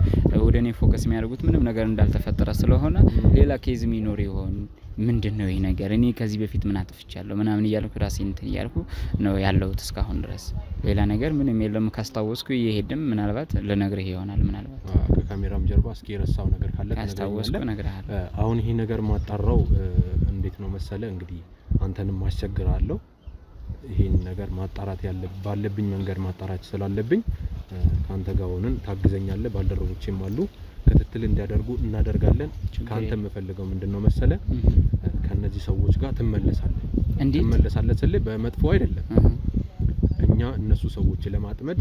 ወደ እኔ ፎከስ የሚያደርጉት ምንም ነገር እንዳልተፈጠረ ስለሆነ ሌላ ኬዝ የሚኖር ይሆን ምንድነው ይሄ ነገር? እኔ ከዚህ በፊት ምን አጥፍቻለሁ ምናምን እያልኩ ራሴን እንትን እያልኩ ነው ያለሁት እስካሁን ድረስ። ሌላ ነገር ምንም የለም። ካስታወስኩ እየሄድም ምናልባት ልነግርህ ይሆናል። ምናልባት ከካሜራም ጀርባ እስኪ የረሳው ነገር ካለ ካስታወስኩ እነግርሃለሁ። አሁን ይሄ ነገር ማጣራው እንዴት ነው መሰለ እንግዲህ አንተንም ማስቸግራለሁ። ይሄን ነገር ማጣራት ባለብኝ መንገድ ማጣራት ስላለብኝ ካንተ ጋር ሆነን ታግዘኛለህ። ባልደረቦቼም አሉ ክትትል እንዲያደርጉ እናደርጋለን። ካንተ የምፈልገው ምንድነው መሰለ ከነዚህ ሰዎች ጋር ትመለሳለህ። ትመለሳለህ ስለ በመጥፎ አይደለም። እኛ እነሱ ሰዎች ለማጥመድ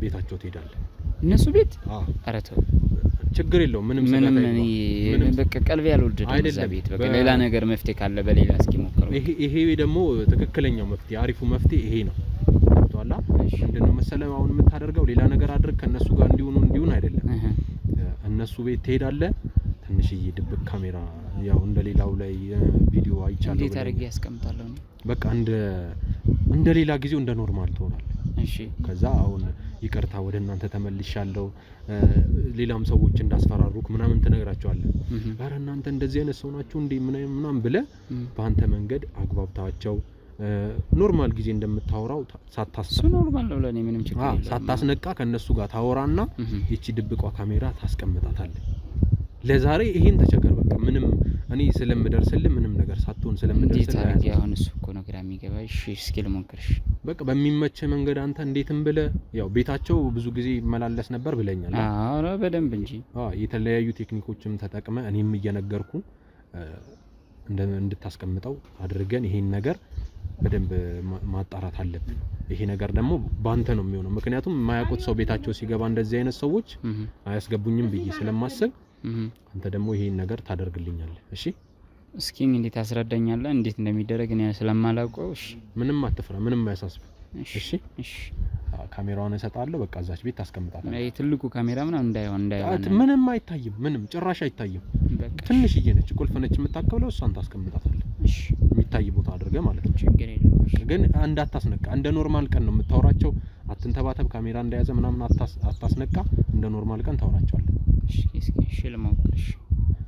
ቤታቸው ትሄዳለህ። እነሱ ቤት አዎ ኧረ ተው ችግር የለውም ምንም በቃ ቀልቤ ያልወደደው እዛ ቤት በቃ ሌላ ነገር መፍትሄ ካለ በሌላ እስኪ ሞክረው። ይሄ ደግሞ ትክክለኛው መፍትሄ አሪፉ መፍትሄ ይሄ ነው። ተዋላ ምንድነው መሰለህ አሁን የምታደርገው ሌላ ነገር አድርግ ከነሱ ጋር እንዲሆን አይደለም። እነሱ ቤት ትሄዳለህ ትንሽዬ ድብቅ ካሜራ ያው እንደሌላው ላይ ቪዲዮ አይቻለሁ እንዴት አድርጌ ያስቀምጣለሁ በቃ እንደ ሌላ ጊዜው እንደ ኖርማል ትሆናለህ። እሺ ከዛ አሁን ይቅርታ ወደ እናንተ ተመልሻለሁ ሌላም ሰዎች እንዳስፈራሩክ ምናምን ትነግራቸዋለህ። ኧረ እናንተ እንደዚህ አይነት ሰው ናችሁ እንዴ ምናምን ብለህ በአንተ መንገድ አግባብታቸው ኖርማል ጊዜ እንደምታወራው ኖርማል ነው ለኔ ምንም ችግር የለም። ሳታስነቃ ከነሱ ጋር ታወራና እቺ ድብቋ ካሜራ ታስቀምጣታለህ። ለዛሬ ይሄን ተቸገር በቃ ምንም እኔ ስለምደርስልህ ምንም ነገር ሳትሆን ስለምደርስልህ አሁን እሱ እኮ ነው ግራ የሚገባኝ። እሺ እስኪ ልሞክርሽ በቃ በሚመች መንገድ አንተ እንዴትም ብለህ ያው ቤታቸው ብዙ ጊዜ ይመላለስ ነበር ብለኛል። አዎ በደንብ እንጂ የተለያዩ ቴክኒኮችም ተጠቅመ እኔም እየነገርኩ እንድታስቀምጠው አድርገን ይሄን ነገር በደንብ ማጣራት አለብን። ይሄ ነገር ደግሞ ባንተ ነው የሚሆነው ምክንያቱም የማያውቁት ሰው ቤታቸው ሲገባ እንደዚህ አይነት ሰዎች አያስገቡኝም ብዬ ስለማስብ አንተ ደግሞ ይሄን ነገር ታደርግልኛለህ። እሺ እስኪ እንዴት አስረዳኛለህ እንዴት እንደሚደረግ እኔ ስለማላውቀው። እሺ ምንም አትፍራ ምንም አያሳስብ። እሺ እሺ ካሜራውን እሰጣለሁ በቃ እዛች ቤት ታስቀምጣለህ። አይ ትልቁ ካሜራ ምናምን እንዳይሆን ምንም አይታይም ምንም ጭራሽ አይታይም። ትንሽዬ ነች ቁልፍ ነች የምታከብለው እሷን ታስቀምጣታለህ። እሺ የሚታይ ቦታ አድርገህ ማለት ነው። ችግር የለውም ግን እንዳታስነቃ እንደ ኖርማል ቀን ነው የምታወራቸው። አትንተባተብ ካሜራ እንደያዘ ምናምን አታስነቃ እንደ ኖርማል ቀን ታወራቸዋለህ። እሺ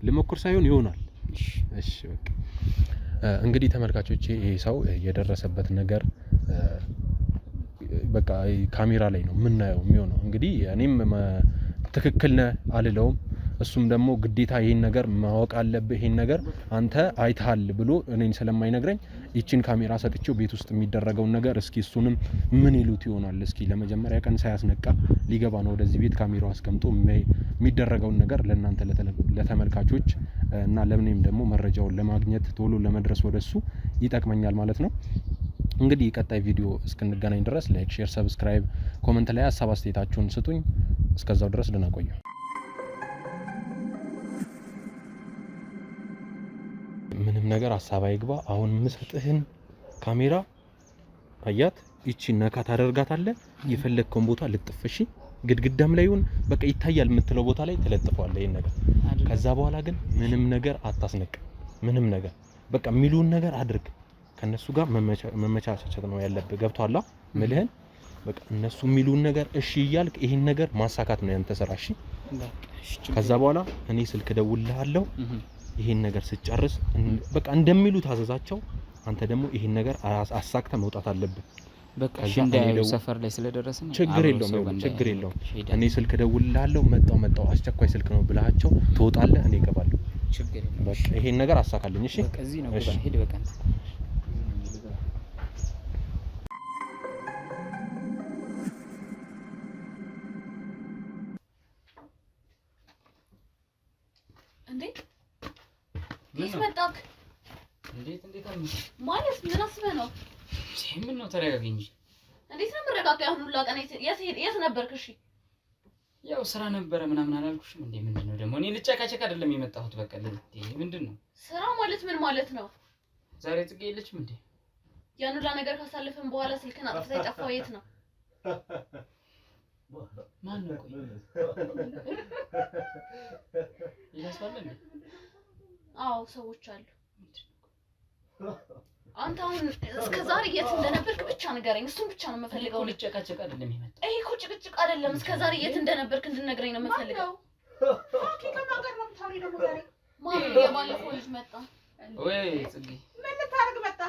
ልሞክር ሳይሆን ይሆናል። እሺ በቃ እንግዲህ ተመልካቾቼ ይሄ ሰው የደረሰበት ነገር በቃ ካሜራ ላይ ነው የምናየው የሚሆነው። እንግዲህ እኔም ትክክል ነህ አልለውም እሱም ደግሞ ግዴታ ይሄን ነገር ማወቅ አለብህ ይሄን ነገር አንተ አይተሃል ብሎ እኔን ስለማይነግረኝ ይቺን ካሜራ ሰጥቼው ቤት ውስጥ የሚደረገውን ነገር እስኪ እሱንም ምን ይሉት ይሆናል እስኪ ለመጀመሪያ ቀን ሳያስነቃ ሊገባ ነው ወደዚህ ቤት ካሜራው አስቀምጦ የሚደረገውን ነገር ለእናንተ ለተመልካቾች እና ለምንም ደግሞ መረጃውን ለማግኘት ቶሎ ለመድረስ ወደሱ ይጠቅመኛል ማለት ነው። እንግዲህ ቀጣይ ቪዲዮ እስክንገናኝ ድረስ ላይክ ሼር ሰብስክራይብ ኮሜንት ላይ ሀሳብ አስተያየታችሁን ስጡኝ። እስከዛው ድረስ ደህና ቆዩ። ምንም ነገር ሀሳብ አይግባ። አሁን ምሰጥህን ካሜራ አያት እቺ ነካ ታደርጋታለህ የፈለግከውን ቦታ ልጥፍሽ ግድግዳም ላይ ይሁን በቃ ይታያል የምትለው ቦታ ላይ ትለጥፈዋለህ ይሄን ነገር። ከዛ በኋላ ግን ምንም ነገር አታስነቅ ምንም ነገር በቃ ሚሉን ነገር አድርግ። ከነሱ ጋር መመቻቸት ነው ያለብህ። ገብቷላ ምልህን በቃ እነሱ ሚሉን ነገር እሺ እያልክ ይሄን ነገር ማሳካት ነው ያንተ ስራ። እሺ ከዛ በኋላ እኔ ስልክ ደውልልሃለሁ ይሄን ነገር ስጨርስ በቃ እንደሚሉ ታዘዛቸው። አንተ ደግሞ ይሄን ነገር አሳክተ መውጣት አለብህ። በቃ እንዳይለው ሰፈር ላይ ስለደረሰ ችግር የለውም እኔ ስልክ ደውልልሃለሁ መጣው አስቸኳይ ስልክ ነው ብለሃቸው ትወጣለህ እኔ እገባለሁ። ችግር የለውም በቃ ይሄን ነገር አሳካልኝ። እሺ በቃ እዚህ ነው በቃ ሄድ በቃ መጣክ እንዴት ማለት ምን አስበህ ነው? ምን ነው ተረጋጊ እንጂ። እንዴት ነው የምረጋጋው? አሁን ሁላ ቀን የት ነበርክ? እሺ ያው ስራ ነበረ ምናምን አላልኩሽም እንዴ? ምንድነው ደግሞ እኔ ልጨቃጨቅ አይደለም የመጣሁት። በቃ ምንድነው ስራ ማለት ምን ማለት ነው? ዛሬ ጽጌ የለችም እንዴ? ያን ሁላ ነገር ካሳለፈን በኋላ ስልክን አጥፍተህ የጠፋው የት ነው? ማን ነው? ቆይ ይላስባል እንዴ? አዎ ሰዎች አሉ። አንተ አሁን እስከ ዛሬ የት እንደነበርክ ብቻ ንገረኝ። እሱን ብቻ ነው የምፈልገው። ልጨቃጨቅ አይደለም የመጣው። ይሄ እኮ ጭቅጭቅ አይደለም። እስከ ዛሬ የት እንደነበርክ እንድነግረኝ ነው የምፈልገው። ኦኬ ከማገር ነው ታሪ ደግሞ ዛሬ ማን የባለፈው ልጅ መጣ ወይ? ጽጌ ምን ልታርግ መጣ?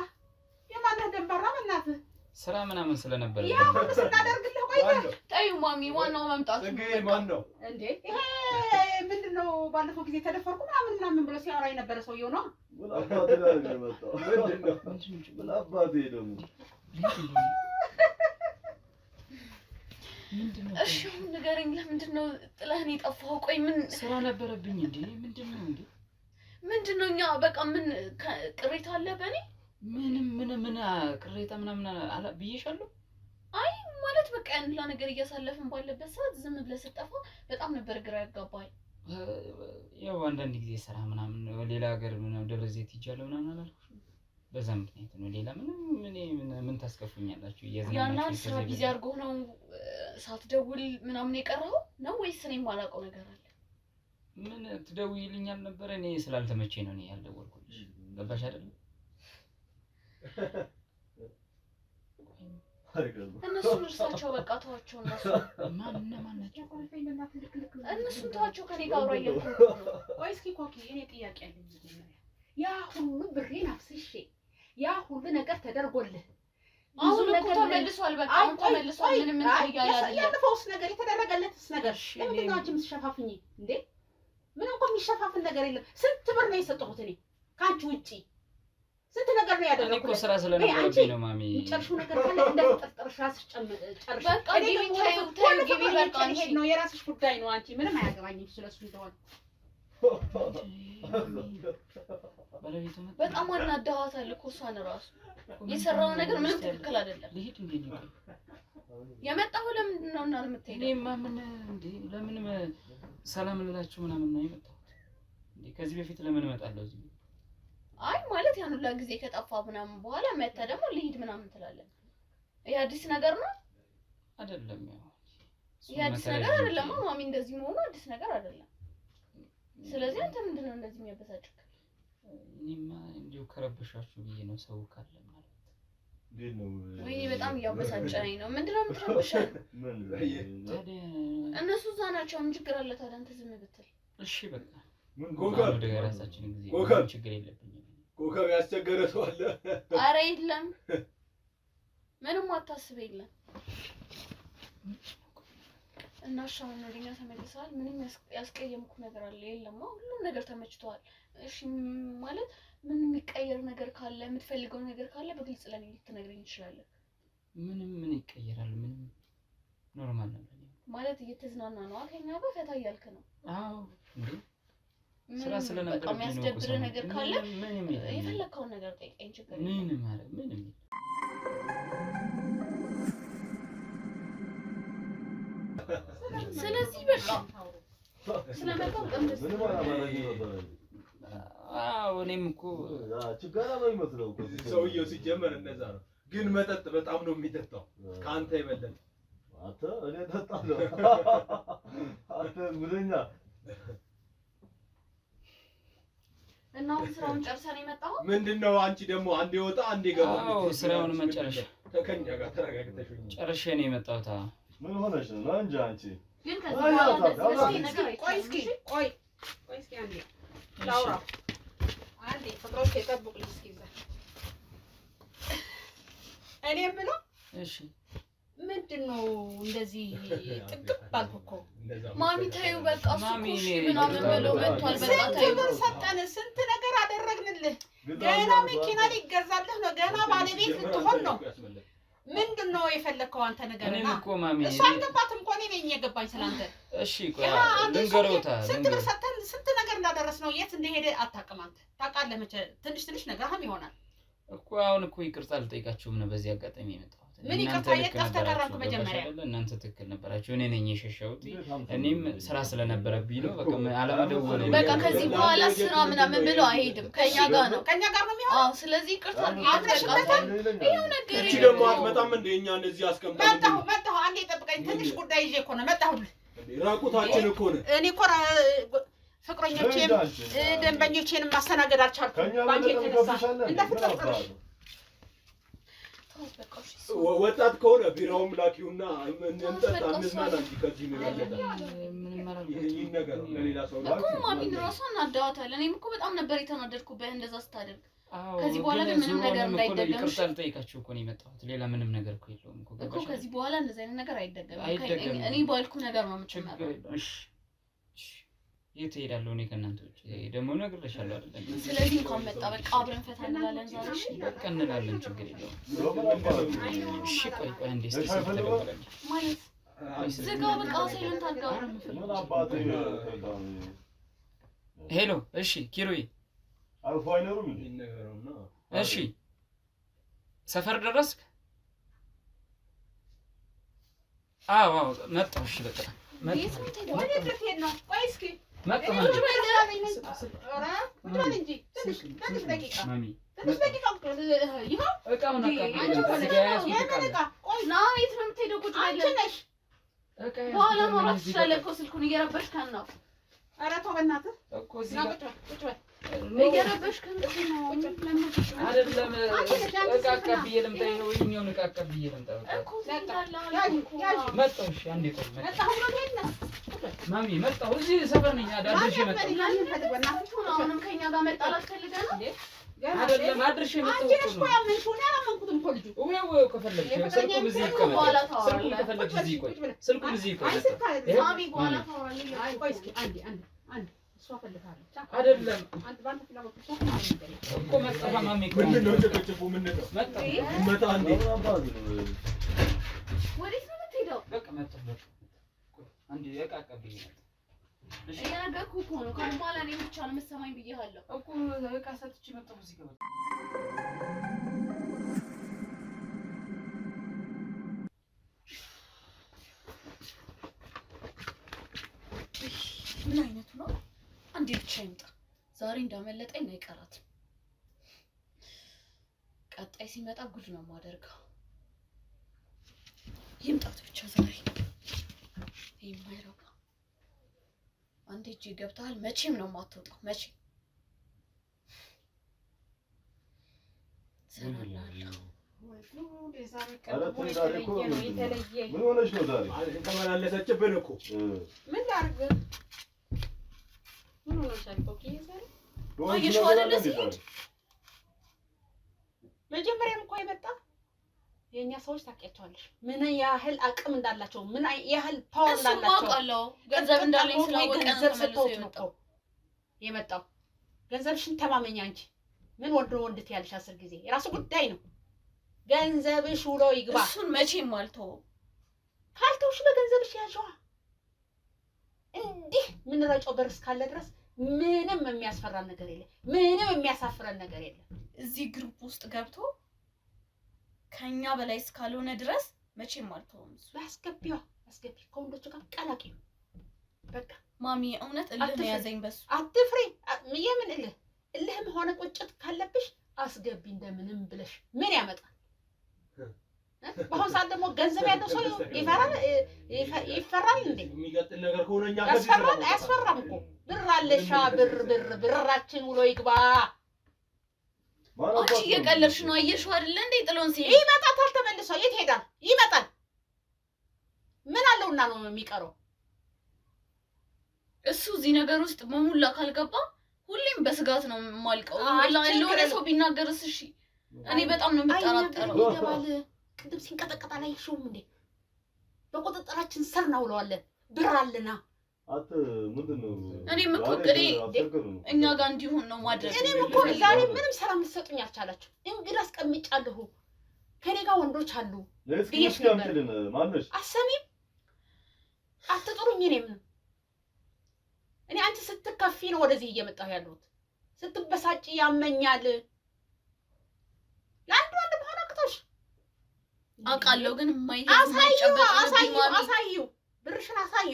የማንህ ደንበራ በእናትህ ስራ ምናምን ስለነበር ያ ምን ስናደርግልህ ቆይተህ ጠዩ ማሚ ዋናው መምጣቱ ጽጌ ማን ነው እንዴ? ይሄ ምንድነው? ባለፈው ጊዜ ተደፈርኩ ምናምን ብሎ ሲያወራ የነበረ ሰውየው ነው። ምን አባቴ ነው የመጣው? ምን አባቴ ነው? ምንድነው? እሺ ንገረኝ። ለምንድነው ጥለህን የጠፋኸው? ቆይ ምን ስራ ነበረብኝ እንዴ? ምንድነው እንዴ? ምንድነው? እኛ በቃ ምን ቅሬታ አለ በእኔ? ምን ቅሬታ ምናምን አላ ብዬሻለሁ? አይ ማለት በቃ ያን ሁላ ነገር እያሳለፍን ባለበት ሰዓት ዝም ብለህ ስትጠፋ በጣም ነበር ግራ ያጋባኝ። ያው አንዳንድ ጊዜ ስራ ምናምን ሌላ ሀገር ምናምን ደብረ ዘይት ይጃለው ምናምን አላልኩሽም? በዛ ምክንያት ነው። ሌላ ምን ታስከፉኛላችሁ? ያና ስራ ቢዚ አድርጎ ነው ሳትደውል ምናምን የቀረው ነው ወይስ እኔ የማላውቀው ነገር አለ? ምን ትደውይልኛል ነበር? እኔ ስላልተመቸኝ ነው ያልደወልኩልሽ። ገባሽ አይደል? እነሱን እርሳቸው በቃ ተዋቸው። ማን ናቸው? እነሱን ተዋቸው። ከኔ ጋር አውራ እያልኩ ነው። ቆይ እስኪ ኮኪ እኔ ጥያቄ አለኝ። ያ ሁሉ ብሬን አፍስሼ ያ ሁሉ ነገር ተደርጎልህ አሁን እኮ ተመልሷል። በቃ አሁን ተመልሷል። ምንም እያለ አይደለም። ያለፈውስ ነገር የተደረገለትስ ነገር ለምን ነው አንቺ የምትሸፋፍኝ እንዴ? ምንም እኮ የሚሸፋፍን ነገር የለም። ስንት ብር ነው የሰጠሁት እኔ ከአንቺ ውጪ ስንት ነገር ነው ያደረኩት። እኔ እኮ ስራ ስለነበረብኝ ነው ማሚ። ጨርሽው ነገር ካለ እንደተጠርጠርሽ ራስሽ ጨርሽ። በቃ ግቢ ታዩ ግቢ በቃ አንቺ ነው የራስሽ ጉዳይ ነው። አንቺ ምንም አያገባኝም ስለሱ እንደሆነ። በጣም አናደዋታል እኮ እሷን ራሱ የሰራው ነገር ምንም ትክክል አይደለም። ልሂድ እንዴ ነው የመጣው? ለምንድን ነው እና የምትሄደው? እኔማ ምን እንዴ ለምን ሰላም ልላችሁ ምናምን ነው የመጣሁት እንዴ? ከዚህ በፊት ለምን እመጣለሁ እዚህ? አይ ማለት ያን ሁላ ጊዜ ከጠፋ ምናምን በኋላ መጣ ደግሞ ልሂድ ምናምን ትላለህ። ይሄ አዲስ ነገር ነው አይደለም? ያው ይሄ አዲስ ነገር አይደለም። ማሚ እንደዚህ መሆኑ አዲስ ነገር አይደለም። ስለዚህ አንተ ምንድነው እንደዚህ የሚያበሳጭክ? እኔማ እንዲሁ ከረበሻችሁ ብዬ ነው። ሰው ካለ ማለት እንዴት ነው? ወይኔ በጣም እያበሳጨኝ ነው። ምንድነው የምትረብሸን? ታዲያ እነሱ እዛ ናቸው። ምን ችግር አለ ታዲያ አንተ ዝም ብትል? እሺ በቃ ምን ኮከብ ወደ ራሳችን ጊዜ ችግር የለብኝም። ኮከብ ያስቸገረ ሰው አለ? ኧረ የለም ምንም አታስብ የለም። እና ሻውን ወደኛ ተመልሰዋል። ምንም ያስቀየምኩ ነገር አለ? የለም ሁሉም ነገር ተመችቷል። እሺ ማለት ምን የሚቀየር ነገር ካለ የምትፈልገው ነገር ካለ በግልጽ ለኔ ልትነግረኝ ትችላለህ። ምን ይቀየራል? ምንም ኖርማል ነው ማለት እየተዝናና ነው ከኛ ጋር ፈታ እያልክ ነው? አዎ እንዴ ስራ ስለነበረ በቃ የሚያስደብር ነገር ካለ የፈለከውን ነገር ጠይቀኝ፣ ችግር የለም። ምን ማለት ምን ስለዚህ በቃ ስለመጣው ምን ማለት ነው? አዎ እኔም እኮ ችግር ነው የሚመስለው እኮ ሰውየው ሲጀመር እንደዛ ነው። ግን መጠጥ በጣም ነው የሚጠጣው ካንተ ይበልጥ። አንተ እኔ ጠጣለሁ አንተ ምንኛ እና አሁን ስራውን ጨርሰን የመጣው ምንድነው? አንቺ ደግሞ አንዴ ወጣ አንዴ ገባ። አዎ ስራውን መጨረሻ ከኛ ጋር ተረጋግተሽ ጨርሼ ነው የመጣሁት። ምን ሆነሽ ነው እንጂ አንቺ ግን ከዚህ በኋላ ነገር ቆይ እስኪ አንዴ ላውራ አንዴ ፍቅሮች የጠብቁኝ እስኪ እዛ እኔ የምለው እሺ ምንድነው እንደዚህ ጥብቅ ባልኩ እኮ ማሚ ታዩ በቃ እሱ ምናምን ብሎ መጥቷል። በቃ ታዩ ብር ሰጠን፣ ስንት ነገር አደረግንልህ። ገና መኪና ሊገዛልህ ነው፣ ገና ባለቤት ልትሆን ነው። ምንድነው የፈለከው አንተ ነገር? እኔም እኮ ማሚ እሷ አልገባትም እኮ እኔ ነኝ የገባኝ ስላንተ። እሺ ቆይ ልንገረውታ ስንት ብር ሰጠን፣ ስንት ነገር እንዳደረስ ነው። የት እንደሄደ አታውቅም አንተ። ታውቃለህ መቼ ትንሽ ነገርህም ይሆናል እኮ። አሁን እኮ ይቅርታ ልጠይቃችሁም ነው በዚህ አጋጣሚ የመጣሁት። ምን ይቅርታ የጠፍተህ ቀረብክ? መጀመሪያ እናንተ ትክክል ነበራችሁ፣ እኔ ነኝ የሸሸሁት። እኔም ስራ ስለነበረብኝ ነው በቃ አለመደወል። በቃ ከዚህ በኋላ ስራ ምናምን ብሎ አይሄድም፣ ከኛ ጋር ነው የሚሆነው። አዎ ስለዚህ ይቅርታ አድርገሽበታል። ይሄው ነገር እቺ ደግሞ አትመጣም እንደ እኛ እንደዚህ አስቀምጣለሁ። መጣሁ አንዴ ጠብቀኝ፣ ትንሽ ጉዳይ ይዤ እኮ ነው መጣሁልህ። ራቁታችን እኮ ነው። እኔ እኮ ፍቅረኞቼም ደንበኞቼንም ማስተናገድ አልቻልኩም ባንክ የተነሳ እንዳትጠርጥርሽ። ወጣት ከሆነ ቢራውም ላኪውና እንጠጣ እንዝናና እንጂ ከዚህ ምን ያለታ ይሄ ነገር ለሌላ ሰው እኮ ማሚን ራሷ እናዳዋታለን። እኔም እኮ በጣም ነበር የተናደድኩበት እንደዛ ስታደርግ። ከዚህ በኋላ ግን ምንም ነገር እንዳይደገም ይቅርታ ልጠይቃችሁ እኮ ነው የመጣሁት። ሌላ ምንም ነገር እኮ የለውም እኮ ከዚህ በኋላ እንደዚህ አይነት ነገር አይደገምም። እኔ ባልኩ ነገር ነው የምትመራው። እሺ የት እሄዳለሁ እኔ ከእናንተ ውጭ? ደግሞ እነግርልሻለሁ አይደል? ስለዚህ እንኳን መጣ በቃ አብረን ፈታ እንላለን ዛሬ። እሺ በቃ እንላለን፣ ችግር የለውም። እሺ ቆይ አንዴ እስኪ ተደውላለች ማለት ዝጋ በቃ ሳይለንት አድርገው። ሄሎ እሺ ኪሩይ አልፎ አይኖርም እንነገረውና እሺ ሰፈር ደረስክ? አዎ መጣሁ። እሺ በቃ ስልኩን እየረበሽከን ነው። ኧረ ተው በእናትህ እኮ እዚህ ጋር እየረበሽከን ነው። አይደለም እቃ አቀብዬ ልምጣ ነው ወይኛውን እቃ አቀብዬ ልምጣ እኮ መጣሁ። እሺ አንዴ ቆይ ማሚ መጣሁ። እዚህ ሰፈር ነኝ አዳርሼ መጣሁ። አሁንም ከእኛ ጋር መጣላት ፈልገህ ነው? አይደለም አድርሼ መጣሁ እኮ ነው። ወይ ከፈለግሽ ስልኩን እዚህ ይቀመጥ። ስልኩን ከፈለግሽ እዚህ ቆይ። ስልኩን እዚህ ይቀመጥ። ማሚ በኋላ ታወራለህ። አይ ቆይ እስኪ አንዴ እሷ ፈልጋለች አይደለም አንተ ባንተ ፍላጎት እሷ እኮ መጣሁ። ማሚ ምንድን ነው ጭቅጭቁ? ምንድን ነው መጣሁ። ይመጣ እንዴ? ወዴት ነው የምትሄደው? በቃ መጣሁ። በቃ አንዴ እቃ አቀብዬ መጣሁ። እሺ እየነገርኩህ እኮ ነው። ከአሁን በኋላ እኔ ብቻ ነው የምትሰማኝ ብዬሃለሁ እኮ እቃ ሰጥቼ መጣሁ። እዚህ ጋር ምን አይነቱ ነው? አንዴ ብቻ ይምጣ። ዛሬ እንዳመለጠኝ አይቀራትም። ቀጣይ ሲመጣ ጉድ ነው የማደርገው። ይምጣት ብቻ ዛሬ። የማይረባ አንዴ እጄ ገብተሃል። መቼም ነው የማትወጣው። መቼም ሰራላለሁ። ምን ሆነሽ ነው ዛሬ? ተመላለሰችብን እኮ ምን ላድርግ? ምን ሆነሻል? አየሽው አይደለ? ሲሄድ መጀመሪያም እኮ የመጣ የኛ ሰዎች ታውቂያቸዋለሽ፣ ምን ያህል አቅም እንዳላቸው፣ ምን ያህል ፓወር እንዳላቸው አውቃለሁ። ገንዘብ እንዳለኝ ስላወቀ ገንዘብ ሰጥቶት ነው የመጣው። ገንዘብሽን ተማመኛ እንጂ ምን ወንድ ትያለሽ? 10 ጊዜ የራሱ ጉዳይ ነው። ገንዘብሽ ውሎ ይግባ። እሱን መቼም አልተውም። ካልተውሽ በገንዘብሽ ያዥዋ። እንዲህ ምን ረጨው በር እስካለ ድረስ ምንም የሚያስፈራን ነገር የለም። ምንም የሚያሳፍረን ነገር የለም። እዚህ ግሩፕ ውስጥ ገብቶ ከኛ በላይ እስካልሆነ ድረስ መቼም አልተውም። እሱ አስገቢዋ፣ አስገቢ። ከወንዶቹ ጋር ቀላቂ ነው። በቃ ማሚ እውነት እልህ ነው ያዘኝ በሱ። አትፍሪ። የምን እልህ? እልህም ሆነ ቁጭት ካለብሽ አስገቢ እንደምንም ብለሽ። ምን ያመጣል? በአሁን ሰዓት ደግሞ ገንዘብ ያለው ሰው ይፈራል እንዴ? የሚቀጥል ነገር ከሆነ እኛ ያስፈራል። አያስፈራም እኮ ብር አለሻ። ብራችን ውሎ ይግባ። አንቺ እየቀለድሽ ነው። አየሽው አይደለ እንዴ? ጥሎን ሲሄድ ይመጣታል ተመልሶ። የት ሄዳል? ይመጣል። ምን አለውና ነው የሚቀረው? እሱ እዚህ ነገር ውስጥ በሙላ ካልገባ ሁሌም በስጋት ነው የማልቀው። ለሆነ ሰው ቢናገርስ? እሺ እኔ በጣም ነው የምጠራጠረው። ይገባል። ቅድም ሲንቀጠቀጥ አላየሽውም እንዴ? በቁጥጥራችን ስር ነው ብለዋለን። ብር አለና ምንድነው? እኔም እኮ እቅዴ እኛ ጋር እንዲሆን ነው ማድረግ። እኔም እኮ ዛሬ ምንም ሰላም ልትሰጡኝ አልቻላችሁ። እንግዲህ አስቀምጫለሁ። ከኔ ጋር ወንዶች አሉ። አሰሚም አትጥሩኝ። እኔ አንቺ ስትከፊ ነው ወደዚህ እየመጣሁ ያለሁት። ስትበሳጭ ያመኛል። ለአንዱ አንድ መሆን አቅቶሽ አውቃለሁ፣ ግን የማይጨበጥ አሳዩ። ብርሽን አሳዩ።